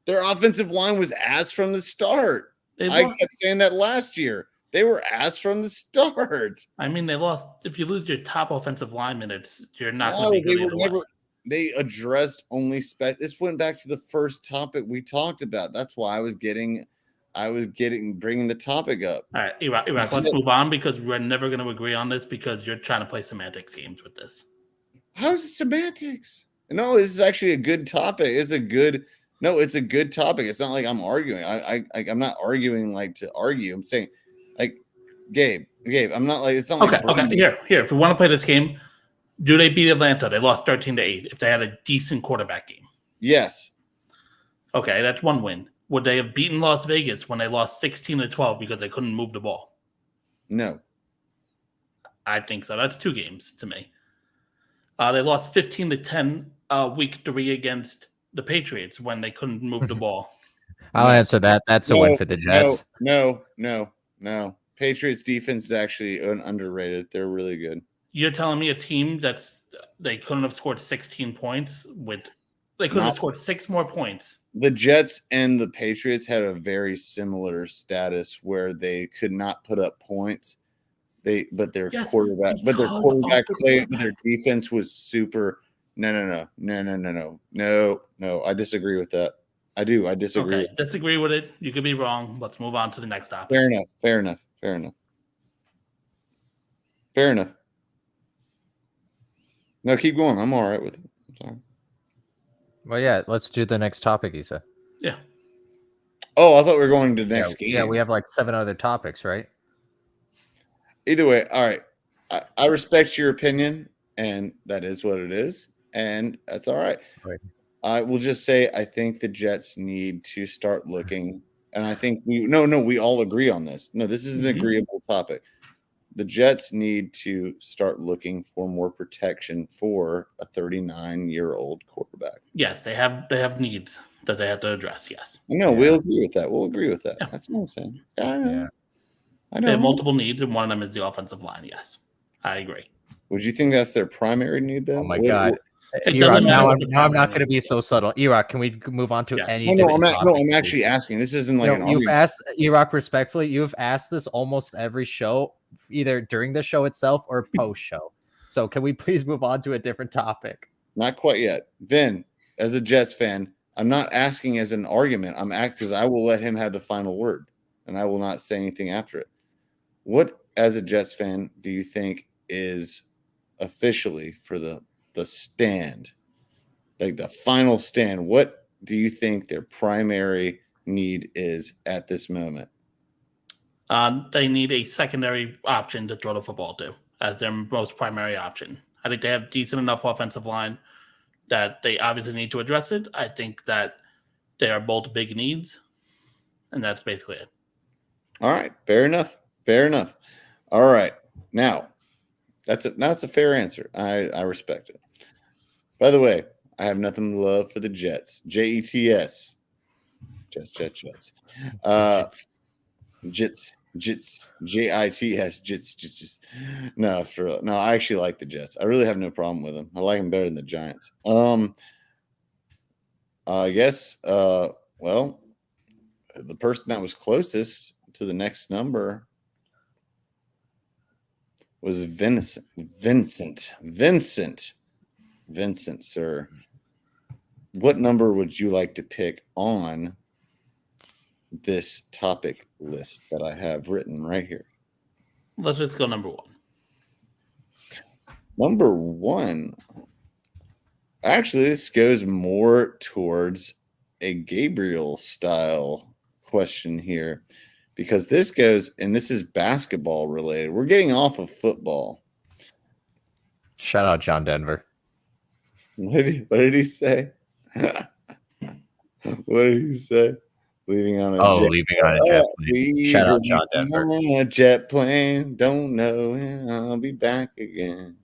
Their offensive line was ass from the start. They I lost. kept saying that last year. They were ass from the start. I mean, they lost. If you lose your top offensive lineman, you're not No, going to be they good were either never. way. They addressed only spec. This went back to the first topic we talked about. That's why I was bringing the topic up. All right, Iraq, let's move on because we're never going to agree on this because you're trying to play semantics games with this. How's it semantics? No, this is actually a good topic. It's a good topic. It's not like I'm arguing. I'm not arguing like to argue. I'm saying, like, Gabe, I'm not like it's not like okay. Here. If we want to play this game, do they beat Atlanta? They lost 13-8. If they had a decent quarterback game, yes. Okay, that's one win. Would they have beaten Las Vegas when they lost 16-12 because they couldn't move the ball? No. I think so. That's 2 games to me. They lost 15-10 week 3 against the Patriots when they couldn't move the ball. I'll answer that. That's a win for the Jets. No. Patriots defense is actually underrated. They're really good. You're telling me a team they couldn't have scored 16 points they couldn't have scored 6 more points. The Jets and the Patriots had a very similar status where they could not put up points. But their quarterback play, but their defense was super. No. I disagree with that. I do. I disagree. Okay, disagree with it. You could be wrong. Let's move on to the next topic. Fair enough. No, keep going. I'm all right with it. Sorry. Well, yeah, let's do the next topic, Issa. Yeah. Oh, I thought we were going to the next game. Yeah, we have like 7 other topics, right? Either way, all right. I respect your opinion, and that is what it is, and that's all right. I will just say I think the Jets need to start looking, and I think we all agree on this. No, this is an agreeable topic. The Jets need to start looking for more protection for a 39-year-old quarterback. Yes, they have needs that they have to address. Yes. No, we'll agree with that. We'll agree with that. Yeah. That's what I'm saying. I know. Yeah. I know. They have multiple needs, and one of them is the offensive line. Yes, I agree. Would you think that's their primary need, then? Oh my God. It doesn't now matter. I'm not going to be so subtle. Iraq, can we move on to any different topic, I'm actually asking. This isn't like an you've asked Iraq respectfully. You've asked this almost every show, either during the show itself or post show. So can we please move on to a different topic? Not quite yet. Vin, as a Jets fan, I'm not asking as an argument. I'm asking because I will let him have the final word, and I will not say anything after it. What, as a Jets fan, do you think is officially for the stand, like the final stand? What do you think their primary need is at this moment? They need a secondary option to throw the football to as their most primary option. I think they have decent enough offensive line that they obviously need to address it. I think that they are both big needs, and that's basically it. All right, fair enough. All right, now that's a fair answer. I respect it. By the way, I have nothing to love for the Jets. Jets. Jets. Jits. Jits. No, I actually like the Jets. I really have no problem with them. I like them better than the Giants. I guess. Well, the person that was closest to the next number was Vincent, sir. What number would you like to pick on this topic list that I have written right here? Let's just go number 1. Number 1. Actually, this goes more towards a Gabriel style question here, because this goes, and this is basketball related. We're getting off of football. Shout out John Denver. What did he say? What did he say? Leaving on a jet plane. Shout out John Denver. On a jet plane. Don't know when I'll be back again.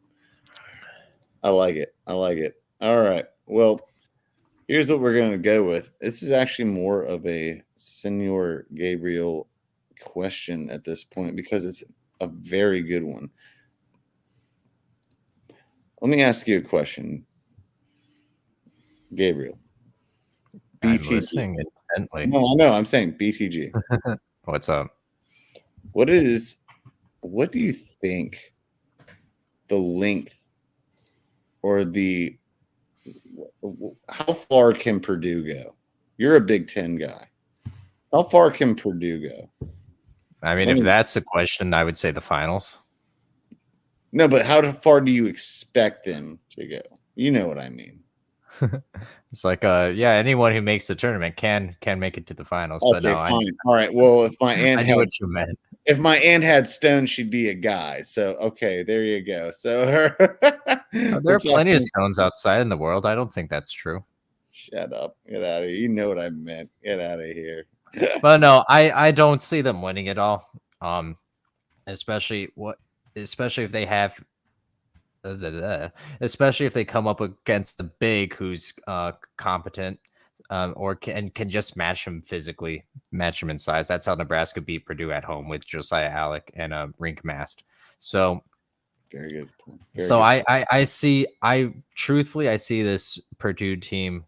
I like it. All right. Well, here's what we're going to go with. This is actually more of a Senor Gabriel question at this point because it's a very good one. Let me ask you a question, Gabriel. I'm BTG. listening intently. No, I know. I'm saying BTG. What's up? What do you think the length or the how far can Purdue go? You're a Big Ten guy. How far can Purdue go? I mean, Let if me- that's the question, I would say the finals. No, but how far do you expect them to go? You know what I mean. It's like, yeah, anyone who makes the tournament can make it to the finals. But Okay, no, fine. All right. Well, if my aunt I had knew what you meant. if my aunt had stones, she'd be a guy. So okay, there you go. So There are plenty of stones outside in the world. I don't think that's true. Shut up. Get out of here. You know what I meant. Get out of here. But no, I don't see them winning it all. Especially if they have especially if they come up against the big who's competent, or can just match him physically, match him in size. That's how Nebraska beat Purdue at home with Josiah Alec and Rink Mast. So Very good. I truthfully I see this Purdue team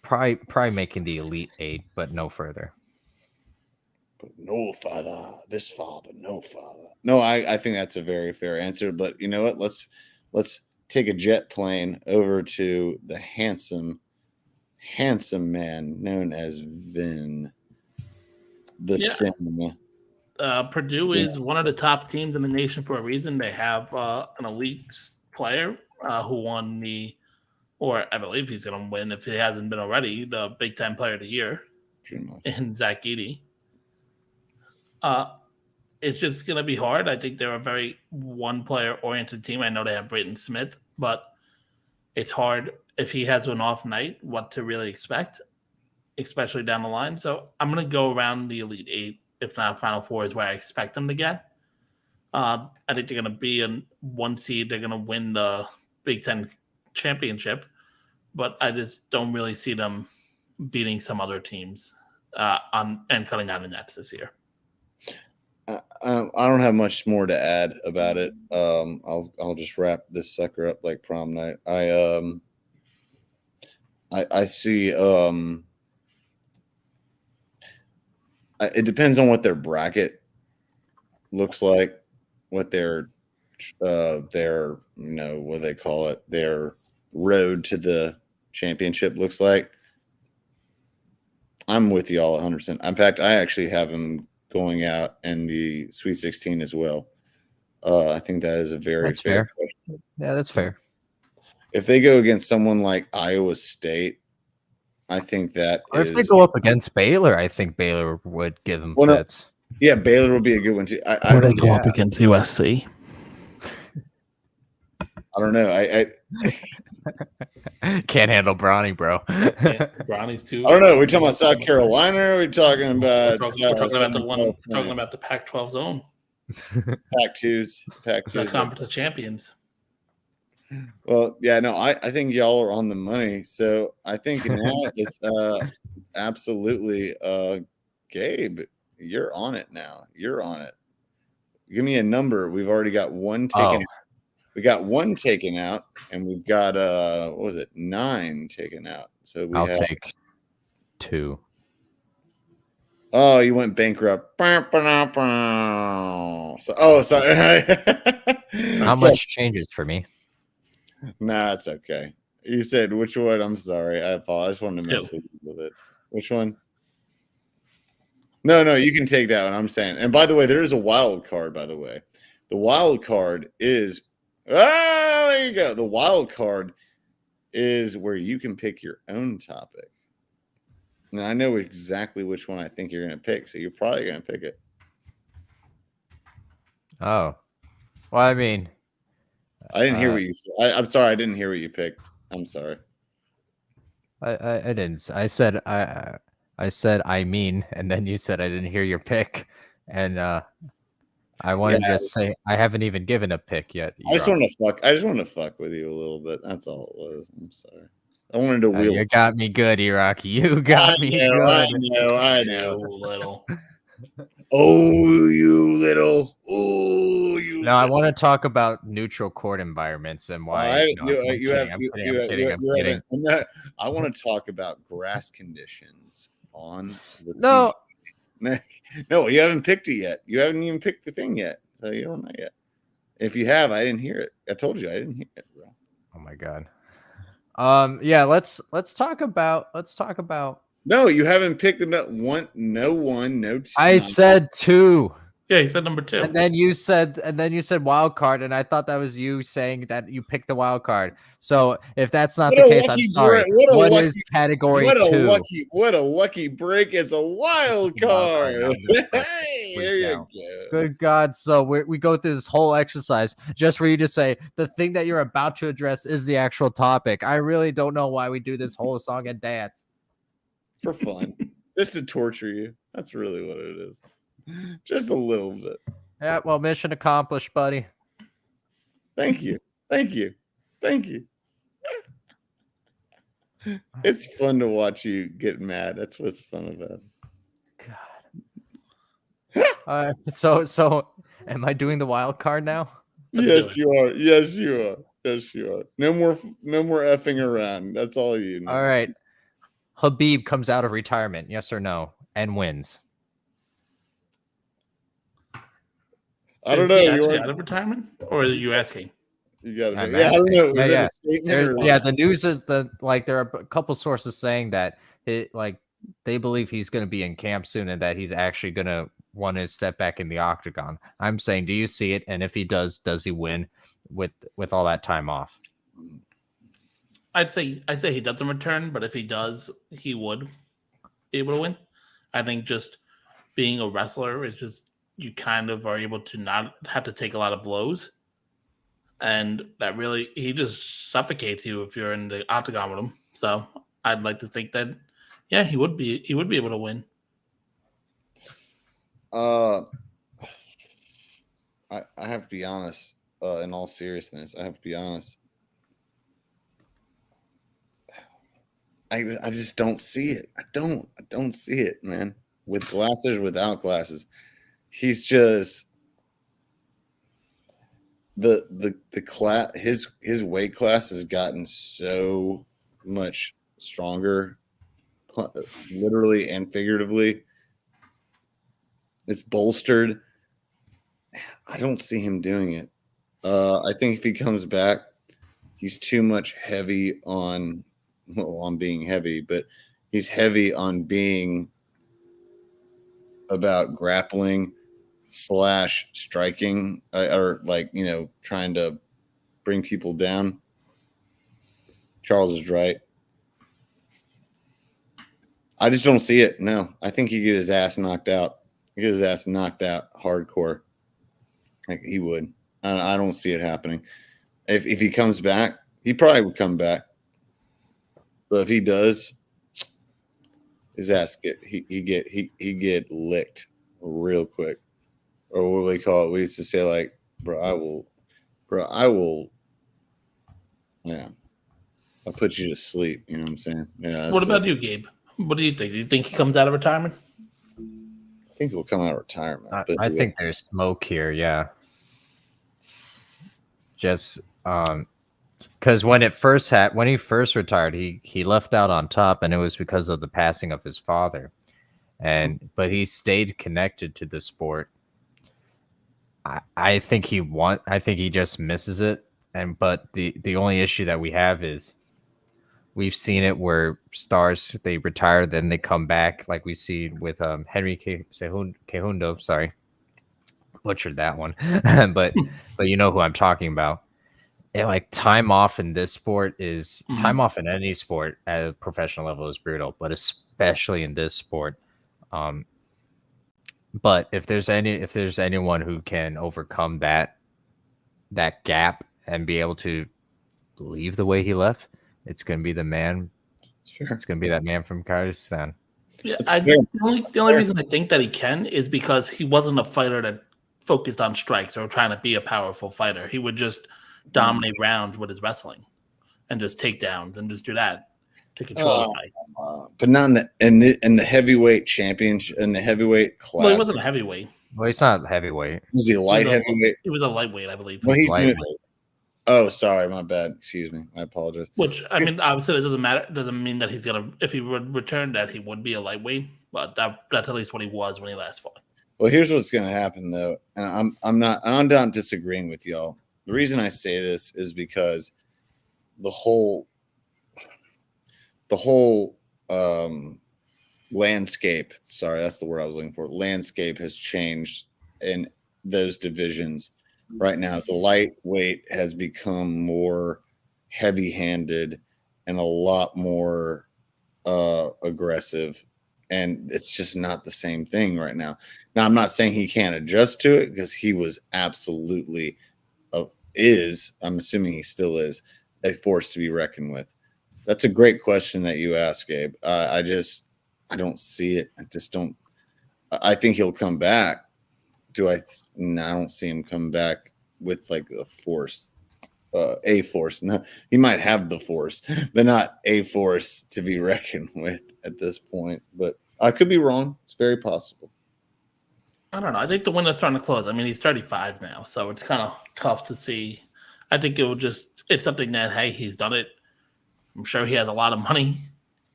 probably making the Elite Eight, but no further. But no father, this far, but no father. No, I think that's a very fair answer. But you know what? Let's take a jet plane over to the handsome man known as Vin. The Sim. Purdue is one of the top teams in the nation for a reason. They have an elite player who won or I believe he's going to win if he hasn't been already, the Big Ten Player of the Year in Zach Edey. It's just going to be hard. I think they're a very one-player oriented team. I know they have Brayton Smith, but it's hard if he has an off night what to really expect, especially down the line. So I'm going to go around the Elite Eight, if not Final Four is where I expect them to get. I think they're going to be in one seed. They're going to win the Big Ten championship, but I just don't really see them beating some other teams and cutting out the nets this year. I don't have much more to add about it. I'll just wrap this sucker up like prom night. I see. It depends on what their bracket looks like, what their what they call it, their road to the championship looks like. I'm with you all 100%. In fact, I actually have them going out in the Sweet 16 as well. I think that is a very fair question. Yeah, that's fair. If they go against someone like Iowa State, I think that if they go up against Baylor, I think Baylor would give them fits. Yeah, Baylor will be a good one too. Or they go up against USC. I don't know. I can't handle Bronny, bro. Yeah, Bronny's too. I don't know. We're talking about South Carolina. Or are we talking about talking about the Pac-12 zone. Pac-2s. The Conference of Champions. Well, yeah, no, I think y'all are on the money. So I think now it's absolutely Gabe, you're on it now. You're on it. Give me a number. We've already got one taken. We got one taken out, and we've got 9 taken out. So I'll take 2. Oh, you went bankrupt. So, sorry. Not much changes for me. Nah, it's okay. You said which one? I'm sorry. I apologize. I just wanted to mess with it. Which one? No, you can take that one. I'm saying. And by the way, there is a wild card, by the way. The wild card is there you go. The wild card is where you can pick your own topic. And I know exactly which one I think you're going to pick, so you're probably going to pick it. Oh. Well, I mean, I didn't hear what you said. I'm sorry, I didn't hear what you picked. I'm sorry. I didn't. I said I mean, and then you said I didn't hear your pick, and I want to Yeah. just say I haven't even given a pick yet. I just want to fuck with you a little bit. That's all it was. I'm sorry. I wanted to wheel. You got me good, Iraq. You got me good. I You know. little. Oh, you little. Oh, you. No, I want to talk about neutral court environments and why. No, I'm kidding. I want to talk about grass conditions on the No. beach. No, you haven't picked it yet. You haven't even picked the thing yet, so you don't know yet. If you have, I didn't hear it. I told you I didn't hear it, bro. Oh my god. Yeah, let's talk about No, you haven't picked it up. No two. I said 2. Yeah, he said number 2. And then you said wild card, and I thought that was you saying that you picked the wild card. So if that's not the case, I'm sorry. What is category 2? What a lucky break! It's a wild card. Hey, there you go. Good God! So we go through this whole exercise just for you to say the thing that you're about to address is the actual topic. I really don't know why we do this whole song and dance for fun, just to torture you. That's really what it is. Just a little bit. Yeah, well, mission accomplished, buddy. Thank you. It's fun to watch you get mad. That's what's fun about it. God. So am I doing the wild card now? Yes, you are. No more effing around. That's all you know. All right. Habib comes out of retirement, yes or no, and wins. I don't know. You out of retirement, or are you asking? You got to. Yeah, I don't know. Was that a statement? The news is there are a couple sources saying that they believe he's going to be in camp soon and that he's actually going to want to step back in the octagon. I'm saying, do you see it? And if he does he win with all that time off? I'd say he doesn't return, but if he does, he would be able to win. I think just being a wrestler is just. You kind of are able to not have to take a lot of blows. And that really, he just suffocates you if you're in the octagon with him. So I'd like to think that, yeah, he would be able to win. I have to be honest, in all seriousness, I have to be honest. I just don't see it. I don't see it, man. With glasses, without glasses. He's just the class. His weight class has gotten so much stronger, literally and figuratively. It's bolstered. I don't see him doing it. I think if he comes back, he's too much heavy on being heavy, but he's heavy on being about grappling / striking or trying to bring people down. Charles is right. I just don't see it. No, I think he get his ass knocked out. He get his ass knocked out hardcore. Like he would. I don't see it happening. If he comes back, he probably would come back. But if he does, his ass get licked real quick. Or what do we call it? We used to say like, I will yeah. I'll put you to sleep. You know what I'm saying? Yeah. What about you, Gabe? What do you think? Do you think he comes out of retirement? I think he'll come out of retirement. I think there's smoke here, yeah. Just because when he first retired, he left out on top, and it was because of the passing of his father. But he stayed connected to the sport. I think he just misses it. But the only issue that we have is we've seen it where stars, they retire, then they come back, like we see with Henry Cejudo. Sorry, butchered that one, but you know who I'm talking about. And like time off in this sport is time off in any sport at a professional level is brutal, but especially in this sport. But if there's anyone who can overcome that gap and be able to leave the way he left, it's going to be the man. Sure. It's going to be that man from Kyrgyzstan. Yeah, the only reason I think that he can is because he wasn't a fighter that focused on strikes or trying to be a powerful fighter. He would just dominate rounds with his wrestling and just take downs and just do that to control the fight. But not in the heavyweight championship, in the heavyweight class. Well, he wasn't a heavyweight. Well, he's not heavyweight. Was he a light heavyweight? He was a lightweight, I believe. Well, he's lightweight. Oh, sorry, my bad. Excuse me. I apologize. Which, I mean, obviously it doesn't matter. It doesn't mean that he's gonna. If he would return, that he would be a lightweight. But that's at least what he was when he last fought. Well, here's what's going to happen, though, and I'm not disagreeing with y'all. The reason I say this is because the whole landscape. Sorry, that's the word I was looking for. Landscape has changed in those divisions. Right now, the lightweight has become more heavy-handed and a lot more aggressive, and it's just not the same thing right now. Now, I'm not saying he can't adjust to it because he was absolutely I'm assuming he still is a force to be reckoned with. That's a great question that you asked, Gabe. I don't see it. I just don't. I think he'll come back. No, I don't see him come back with like a force. No, he might have the force, but not a force to be reckoned with at this point. But I could be wrong. It's very possible. I don't know. I think the window's starting to close. I mean, he's 35 now, so it's kind of tough to see. I think it's something that, hey, he's done it. I'm sure he has a lot of money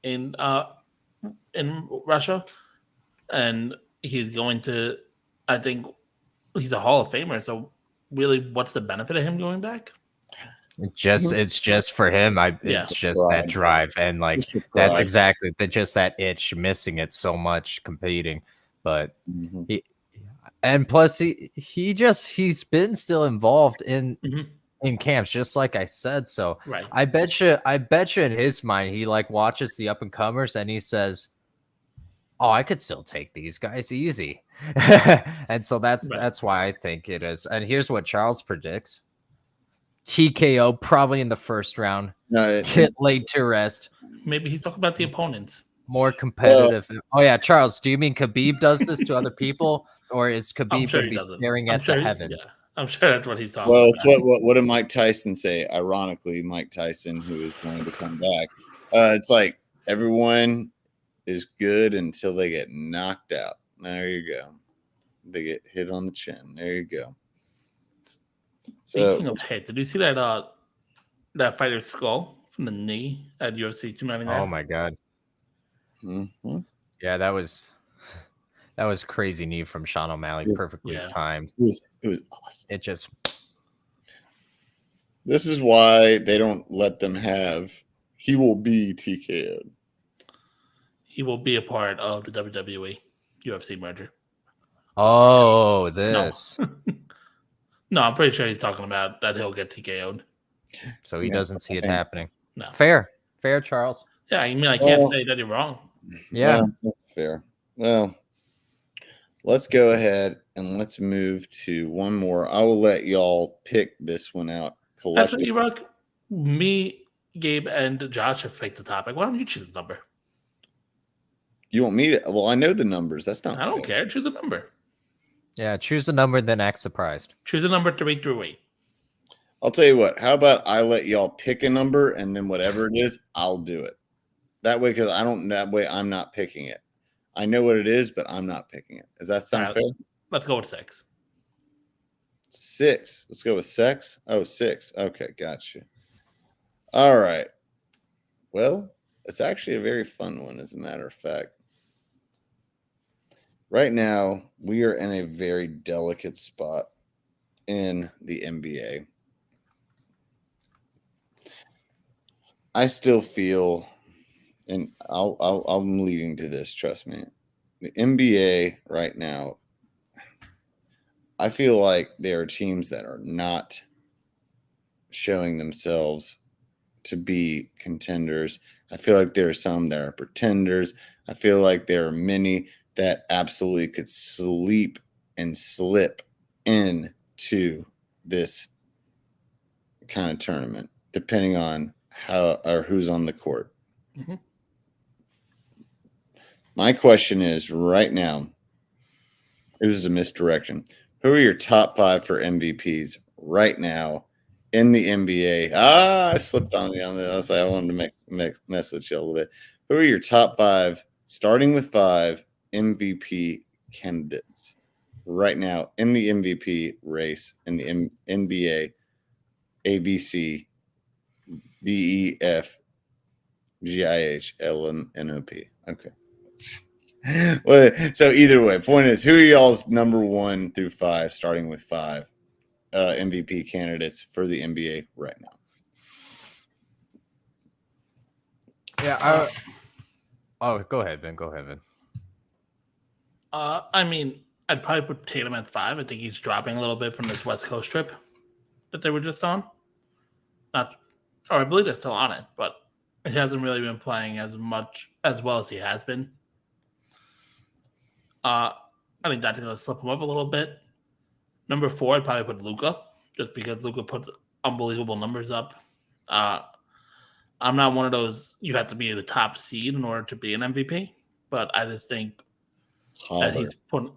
in Russia, and he's going to. I think he's a Hall of Famer. So, really, what's the benefit of him going back? It's just for him. It's just that drive and like that's exactly just that itch, missing it so much competing. But he's been still involved in camps, just like I said. So right. I bet you in his mind he like watches the up and comers and he says, "Oh, I could still take these guys easy," and so that's why I think it is. And here's what Charles predicts: TKO probably in the first round. Hit laid to rest. Maybe he's talking about the opponents. More competitive. Oh yeah, Charles. Do you mean Khabib does this to other people, or is Khabib going to be staring at the heavens? Yeah, I'm sure that's what he's talking about. Well, it's what did Mike Tyson say? Ironically, Mike Tyson, who is going to come back. It's like everyone is good until they get knocked out. There you go. They get hit on the chin. There you go. Speaking of hit, did you see that fighter's skull from the knee at UFC 299? Oh my god! Mm-hmm. Yeah, that was crazy knee from Sean O'Malley, perfectly timed. It was awesome. It just. This is why they don't let them have. He will be TKO'd. He will be a part of the WWE UFC merger. Oh, this. No, I'm pretty sure he's talking about that he'll get TKO'd. So he doesn't see it happening. No. Fair, Charles. Yeah, I mean, I can't say that you're wrong. Yeah. That's fair. Well, let's go ahead and let's move to one more. I will let y'all pick this one out collectively. Actually, Rock, me, Gabe, and Josh have picked the topic. Why don't you choose a number? You want me to? Well, I know the numbers. That's not I don't care. Choose a number. Yeah, choose a number, then act surprised. Choose a number 3 through 8. I'll tell you what. How about I let y'all pick a number, and then whatever it is, I'll do it. That way, because I'm not picking it. I know what it is, but I'm not picking it. Does that sound fair? Let's go with 6. 6. Let's go with 6. Oh, 6. Okay, gotcha. All right. Well, it's actually a very fun one, as a matter of fact. Right now, we are in a very delicate spot in the NBA. I still feel, and I'm leading to this, trust me. The NBA right now, I feel like there are teams that are not showing themselves to be contenders. I feel like there are some that are pretenders. I feel like there are many that absolutely could sleep and slip into this kind of tournament, depending on how or who's on the court. Mm-hmm. My question is right now, it was a misdirection. Who are your top 5 for MVPs right now in the NBA? I slipped on you on that. I was like, I wanted to mess with you a little bit. Who are your top 5, starting with 5 MVP candidates right now in the MVP race in the NBA? A, B, C, D, E, F, G, I, H, L, M, N, O, P. Okay. So either way, point is, who are y'all's number 1 through 5, starting with 5 MVP candidates for the NBA right now? Yeah. Go ahead, Vin. Go ahead, Vin. I mean, I'd probably put Tatum at 5. I think he's dropping a little bit from this West Coast trip that they were just on. I believe they're still on it, but he hasn't really been playing as well as he has been. I think that's going to slip him up a little bit. Number 4, I'd probably put Luka, just because Luka puts unbelievable numbers up. I'm not one of those, you have to be the top seed in order to be an MVP, but I just think that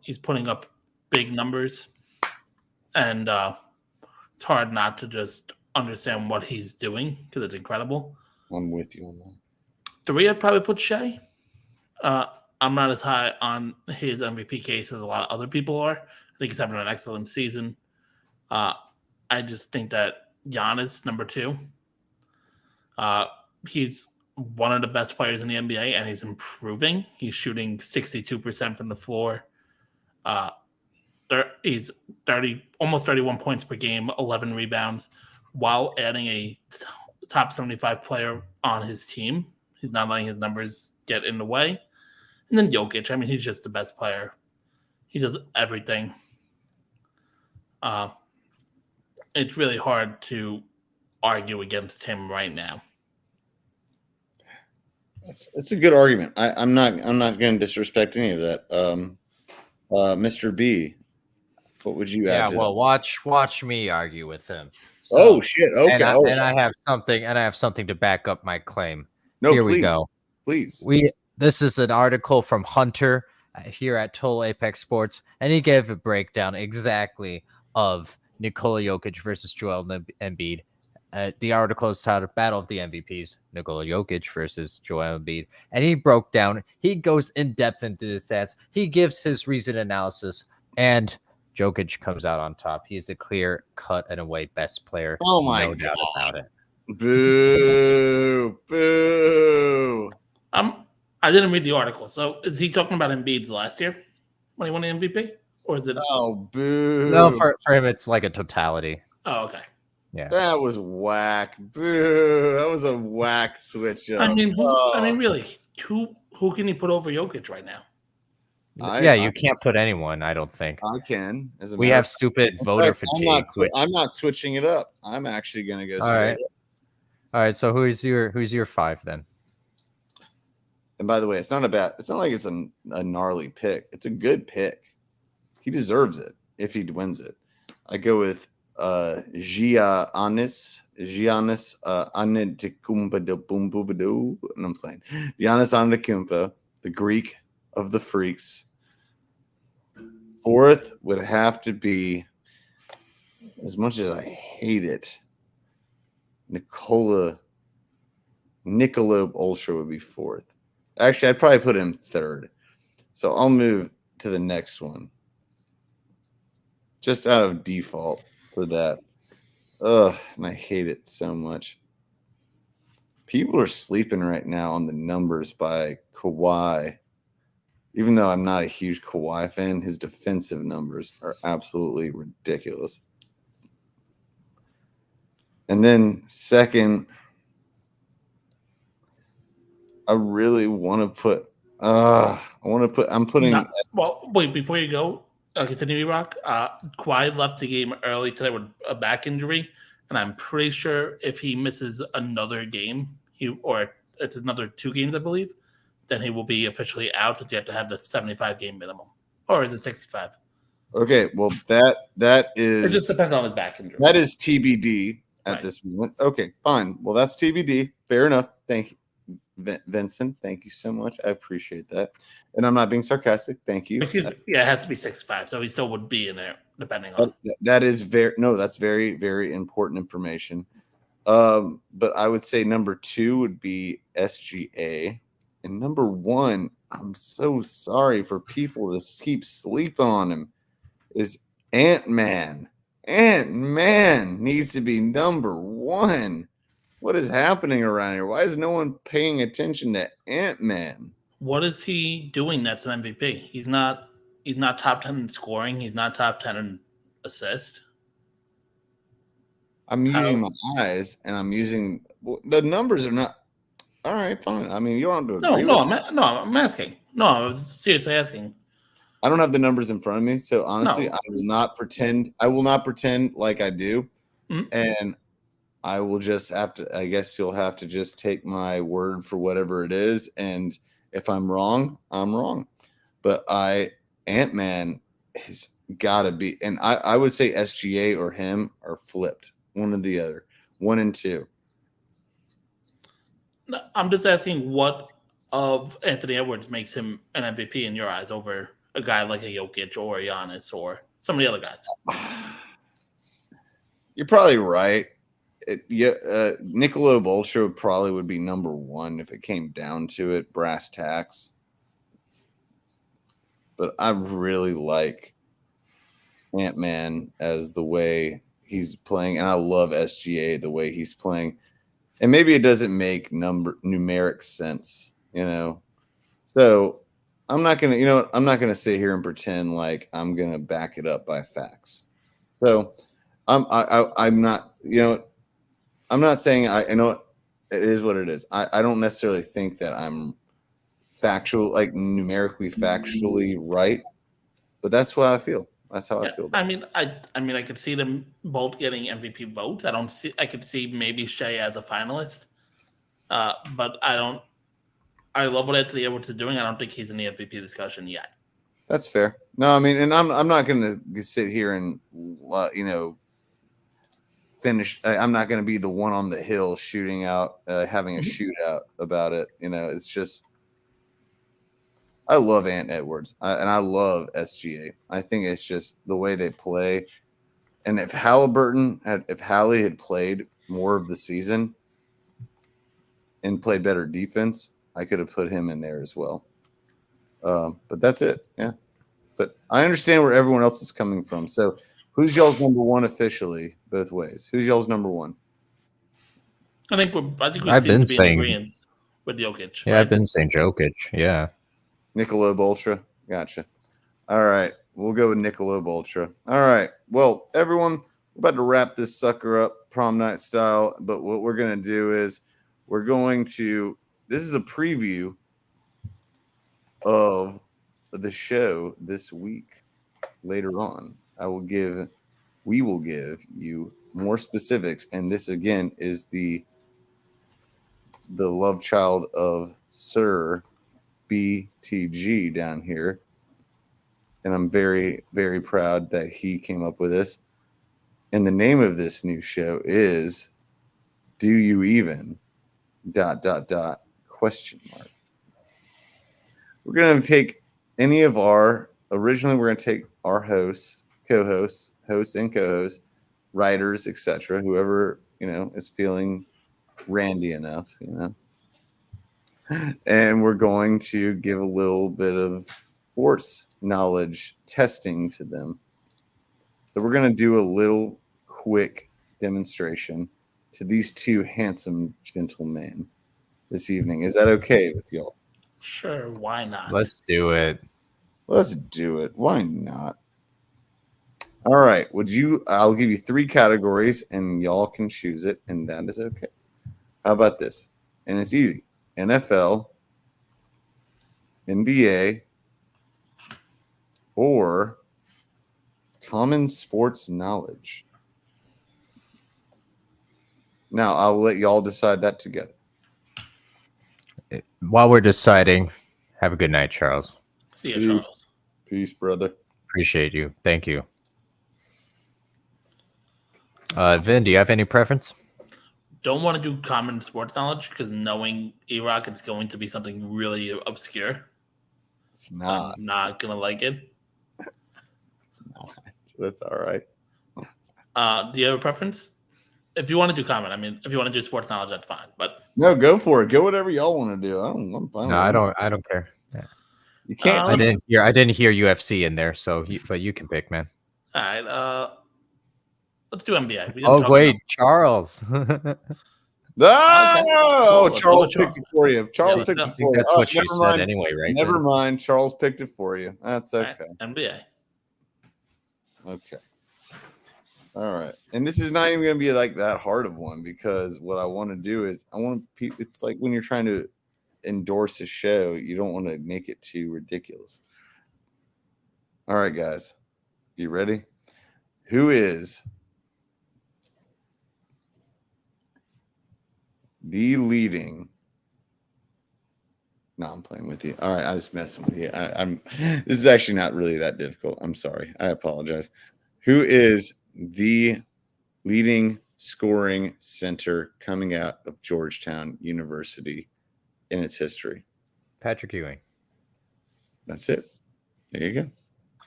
he's putting up big numbers, and it's hard not to just understand what he's doing because it's incredible. I'm with you on that. 3, I'd probably put Shea. I'm not as high on his MVP case as a lot of other people are. I think he's having an excellent season. I just think that Giannis, number 2, he's one of the best players in the NBA, and he's improving. He's shooting 62% from the floor. He's almost 31 points per game, 11 rebounds, while adding a top 75 player on his team. He's not letting his numbers get in the way. And then Jokic, I mean, he's just the best player. He does everything. It's really hard to argue against him right now. It's a good argument. I'm not going to disrespect any of that. Mr. B, what would you add to well, that? watch me argue with him. Oh shit! Okay, and I have something to back up my claim. No, Here please, we go. Please. This is an article from Hunter here at Total Apex Sports, and he gave a breakdown exactly of Nikola Jokic versus Joel Embiid. The article is titled "Battle of the MVPs: Nikola Jokic versus Joel Embiid," and he broke down. He goes in depth into the stats. He gives his reasoned analysis, and Jokic comes out on top. He's a clear cut and away best player. Oh my no doubt about it. Boo! Boo! I didn't read the article. So is he talking about Embiid's last year when he won the MVP? Or is it? Oh, boo! No, for him, it's like a totality. Oh, okay. Yeah. That was whack. Boo! That was a whack switch up. I mean, really, who can he put over Jokic right now? You can't put anyone, I don't think. I can. We have stupid voter fatigue. I'm not switching it up. I'm actually going to go straight up. All right. So who's your 5 then? And by the way, it's not like it's a gnarly pick. It's a good pick. He deserves it if he wins it. I go with Giannis Antetokounmpo. And I'm playing Giannis Antetokounmpo, the Greek of the freaks. 4th would have to be, as much as I hate it, Nikola Ultra would be 4th. Actually, I'd probably put him 3rd. So I'll move to the next one. Just out of default for that. Ugh, and I hate it so much. People are sleeping right now on the numbers by Kawhi. Even though I'm not a huge Kawhi fan, his defensive numbers are absolutely ridiculous. And then 2nd, I really want to put. I'm putting. Well, wait, before you go, continue, Rock. Kawhi left the game early today with a back injury, and I'm pretty sure if he misses another game, it's another 2 games, I believe, then he will be officially out. Since you have to have the 75 game minimum, or is it 65? Okay, well that is. It just depends on his back injury. That is TBD at this moment. Okay, fine. Well, that's TBD. Fair enough. Thank you. Vincent, thank you so much. I appreciate that. And I'm not being sarcastic. Thank you. Excuse me. Yeah, it has to be 65, so he still would be in there. depending on. That is that's very, very important information. But I would say number 2 would be SGA. And number 1, I'm so sorry for people to keep sleeping on him, is Ant-Man. Ant-Man needs to be number 1. What is happening around here? Why is no one paying attention to Ant-Man? What is he doing that's an MVP? He's not top 10 in scoring. He's not top 10 in assist. I'm using my eyes, and I'm using the numbers are not all right. Fine. I mean, you don't have to agree. I'm asking. No, I was seriously asking. I don't have the numbers in front of me, so honestly, I will not pretend. I will not pretend like I do, and I will just have to. I guess you'll have to just take my word for whatever it is, and if I'm wrong, I'm wrong. But Ant-Man has got to be, and I would say SGA or him are flipped. One or the other, 1 and 2. I'm just asking what of Anthony Edwards makes him an MVP in your eyes over a guy like a Jokic or a Giannis or some of the other guys. You're probably right. Niccolo Bolstra probably would be number 1 if it came down to it, brass tacks. But I really like Ant-Man as the way he's playing, and I love SGA the way he's playing. And maybe it doesn't make numeric sense, So I'm not gonna sit here and pretend like I'm gonna back it up by facts. So I'm not, I'm not saying I know it is what it is. I don't necessarily think that I'm numerically factually right, but that's how I feel. That's how I feel. I mean, I could see them both getting MVP votes. I could see maybe Shea as a finalist, but I don't. I love what Anthony Edwards is doing. I don't think he's in the MVP discussion yet. That's fair. No, I mean, and I'm not going to sit here and finish. I'm not going to be the one on the hill shooting out, having a shootout about it. It's just. I love Ant Edwards, and I love SGA. I think it's just the way they play. And if Hallie had played more of the season and played better defense, I could have put him in there as well. But that's it. Yeah. But I understand where everyone else is coming from. So who's y'all's number 1 officially both ways? Who's y'all's number 1? I think we I've seem been to be saying, in agreement with Jokic. Yeah, right? I've been saying Jokic. Yeah. Niccolo Bolstra. Gotcha. All right. We'll go with Niccolo Bolstra. All right. Well, everyone, we're about to wrap this sucker up prom night style. But what we're going to do is this is a preview of the show this week. Later on, we will give you more specifics. And this, again, is the love child of Sir BTG down here, and I'm very, very proud that he came up with this. And the name of this new show is "Do You Even?" ... question mark. We're gonna take originally we're gonna take our hosts, co-hosts, hosts and co-hosts, writers, etc., whoever is feeling randy enough, and we're going to give a little bit of sports knowledge testing to them. So we're going to do a little quick demonstration to these 2 handsome gentlemen this evening. Is that okay with y'all? Sure, why not? Let's do it. Why not? All right. I'll give you 3 categories and y'all can choose it, and that is okay. How about this? And it's easy. NFL, NBA, or common sports knowledge. Now, I'll let y'all decide that together. While we're deciding, have a good night, Charles. See you, Charles. Peace, brother. Appreciate you. Thank you. Vin, do you have any preference? Don't want to do common sports knowledge because knowing E-Rock, it's going to be something really obscure. It's not. I'm not going to like it. It's not. That's all right. Do you have a preference? If you want to do comment, I mean, if you want to do sports knowledge, that's fine. But No, go for it. Go whatever y'all want to do. I'm fine. No, I don't care. You can't. I didn't hear UFC in there, so but you can pick, man. All right. Let's do NBA. Oh wait, Charles. Oh, Cool. Charles Cool. picked it for you. Charles Yeah, picked I it I think for you. that's Oh, what you never said mind. anyway, right? Never Ben? mind. Charles picked it for you. That's All okay. right, NBA. Okay. All right. And this is not even going to be like that hard of one because what I want to do is it's like when you're trying to endorse a show, you don't want to make it too ridiculous. All right, guys. You ready? Who is the leading? No, I'm playing with you. All right, I was messing with you. This is actually not really that difficult. I'm sorry. I apologize. Who is the leading scoring center coming out of Georgetown University in its history? Patrick Ewing. That's it. There you go.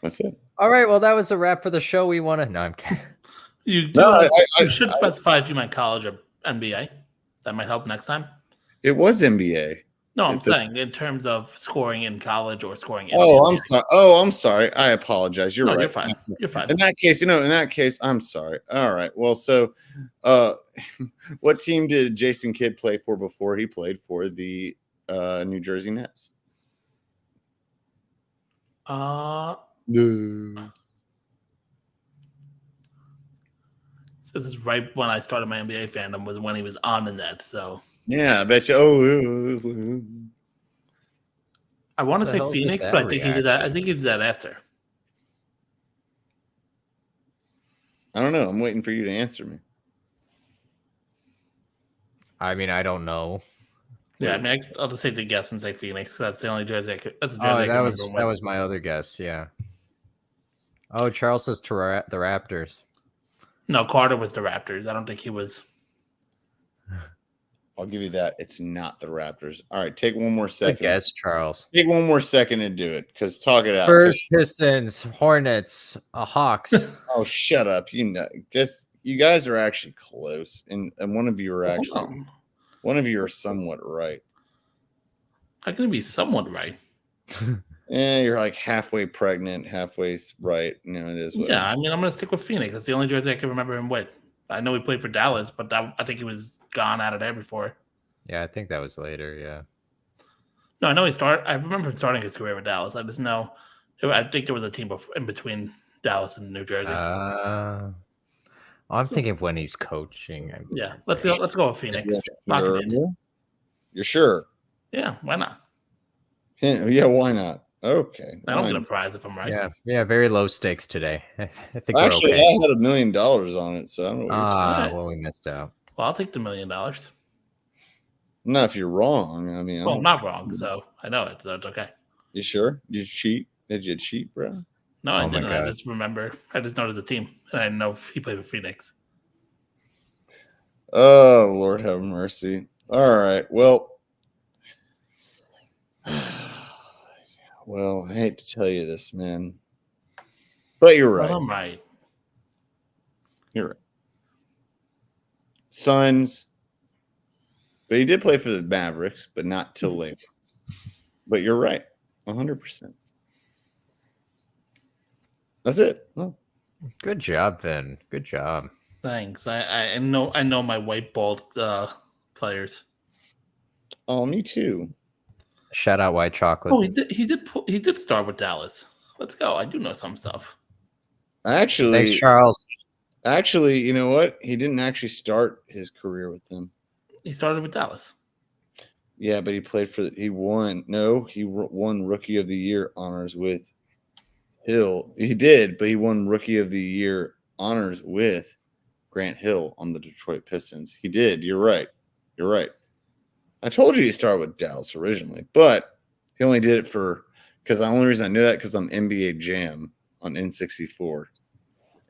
That's it. All right, well, that was a wrap for the show. We want to. No, I'm kidding. You should specify if you meant college or NBA. That might help next time. It was NBA. No, I'm saying in terms of scoring in college or scoring in Oh, NBA. I'm sorry. Oh, I'm sorry. I apologize. You're right. You're fine. You're fine. In that case, I'm sorry. All right. Well, so what team did Jason Kidd play for before he played for the New Jersey Nets? So this is right when I started my NBA fandom was when he was on the net. So yeah, I bet you. Oh, I want to The say hell Phoenix, did but that I think he did that. I think he did that after. I don't know. I'm waiting for you to answer me. I mean, I don't know. Yeah, I mean, I'll just take the guess and say Phoenix. That's the only jersey I could. That's a jersey Oh, I can that remember. was my other guess. Yeah. Oh, Charles says the Raptors. No, Carter was the Raptors. I don't think he was. I'll give you that. It's not the Raptors. All right, take one more Good second. guess, Charles. Take one more second and do it, because talk it out. First Pistons, Hornets, Hawks. Oh, shut up! You know, guess you guys are actually close, and one of you are actually one of you are somewhat right. How can it be somewhat right? Yeah, you're like halfway pregnant, halfway right. You know, it is. What Yeah, I mean, I'm gonna stick with Phoenix. That's the only jersey I can remember him with. I know he played for Dallas, but I think he was gone out of there before. Yeah, I think that was later. Yeah. No, I know he started. I remember him starting his career with Dallas. I just know. I think there was a team in between Dallas and New Jersey. I'm thinking of when he's coaching. Yeah, let's go with Phoenix. Lock it in. You're sure? Yeah, why not? Yeah, why not? Okay. I don't get a prize if I'm right. Yeah, very low stakes today. I think Actually, we're okay. I had $1 million on it, so I don't know what you're talking about. Well, we missed out. Well, I'll take the $1 million. Not if you're wrong. I mean, Well, I'm not wrong, so I know it, so it's okay. You sure? Did you cheat? Did you cheat, bro? No, I Oh my didn't. I God. just remember. I just noticed the team, and I didn't know if he played with Phoenix. Oh, Lord have mercy. All right. Well, I hate to tell you this, man, but you're right. Well, I'm right. You're right. Suns, but he did play for the Mavericks, but not till late. But you're right, 100%. That's it. Oh. Good job, Vin. Good job. Thanks. I know my white bald players. Oh, me too. Shout out White Chocolate. Oh, he did start with Dallas. Let's go. I do know some stuff. Actually, Thanks, Charles. Actually, you know what? He didn't actually start his career with them. He started with Dallas. Yeah, but he won Rookie of the Year honors with Hill. He did, but he won Rookie of the Year honors with Grant Hill on the Detroit Pistons. He did. You're right. You're right. I told you he started with Dallas originally, but he only did it because the only reason I knew that because on NBA Jam on N64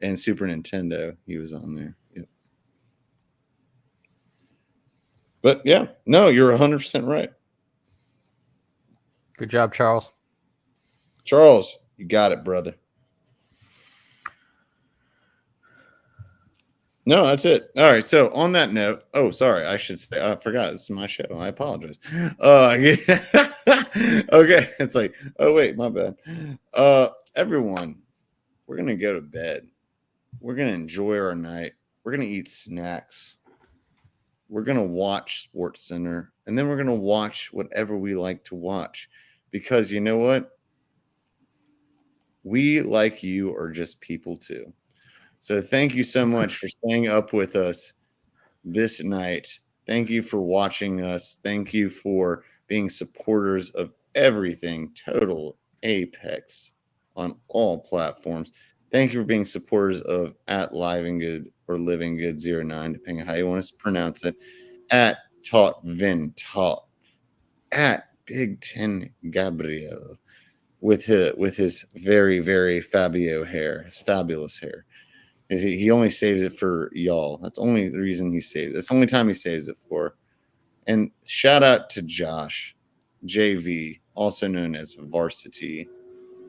and Super Nintendo, he was on there. Yep. But yeah, no, you're 100% right. Good job, Charles. Charles, you got it, brother. No, that's it. All right. So on that note, oh, sorry, I should say I forgot. This is my show. I apologize. Okay. It's like, oh wait, my bad. Everyone, we're gonna go to bed. We're gonna enjoy our night. We're gonna eat snacks. We're gonna watch Sports Center, and then we're gonna watch whatever we like to watch. Because you know what? We, like you, are just people too. So thank you so much for staying up with us this night. Thank you for watching us. Thank you for being supporters of everything Total Apex on all platforms. Thank you for being supporters of at Living Good or Living Good 09, depending on how you want to pronounce it, at Taught Vin Taught, at Big Ten Gabriel with his very, very Fabio hair, his fabulous hair. He only saves it for y'all. That's only the reason he saves it. That's the only time he saves it for. And shout out to Josh, JV, also known as Varsity.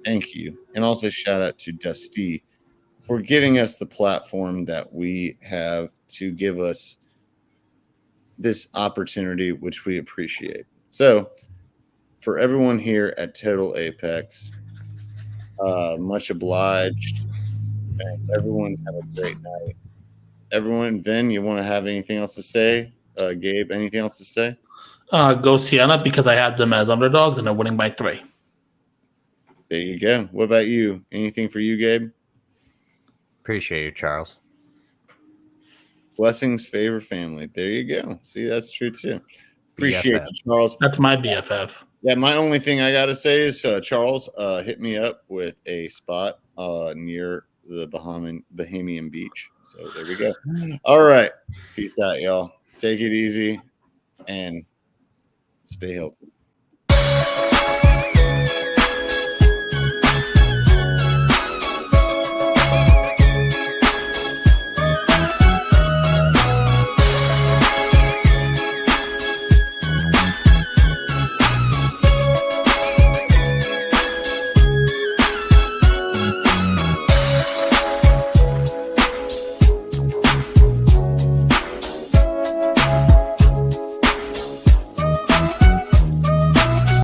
Thank you. And also shout out to Dusty for giving us the platform that we have to give us this opportunity, which we appreciate. So for everyone here at Total Apex, much obliged. And everyone have a great night. Everyone, Vin, you want to have anything else to say? Gabe, anything else to say? Go Sienna because I had them as underdogs and they're winning by 3. There you go. What about you? Anything for you, Gabe? Appreciate you, Charles. Blessings, favor, family. There you go. See, that's true too. Appreciate BFF. you, Charles. That's my BFF. Yeah, my only thing I got to say is, Charles, hit me up with a spot near the Bahamian beach. So there we go. All right. Peace out, y'all. Take it easy and stay healthy.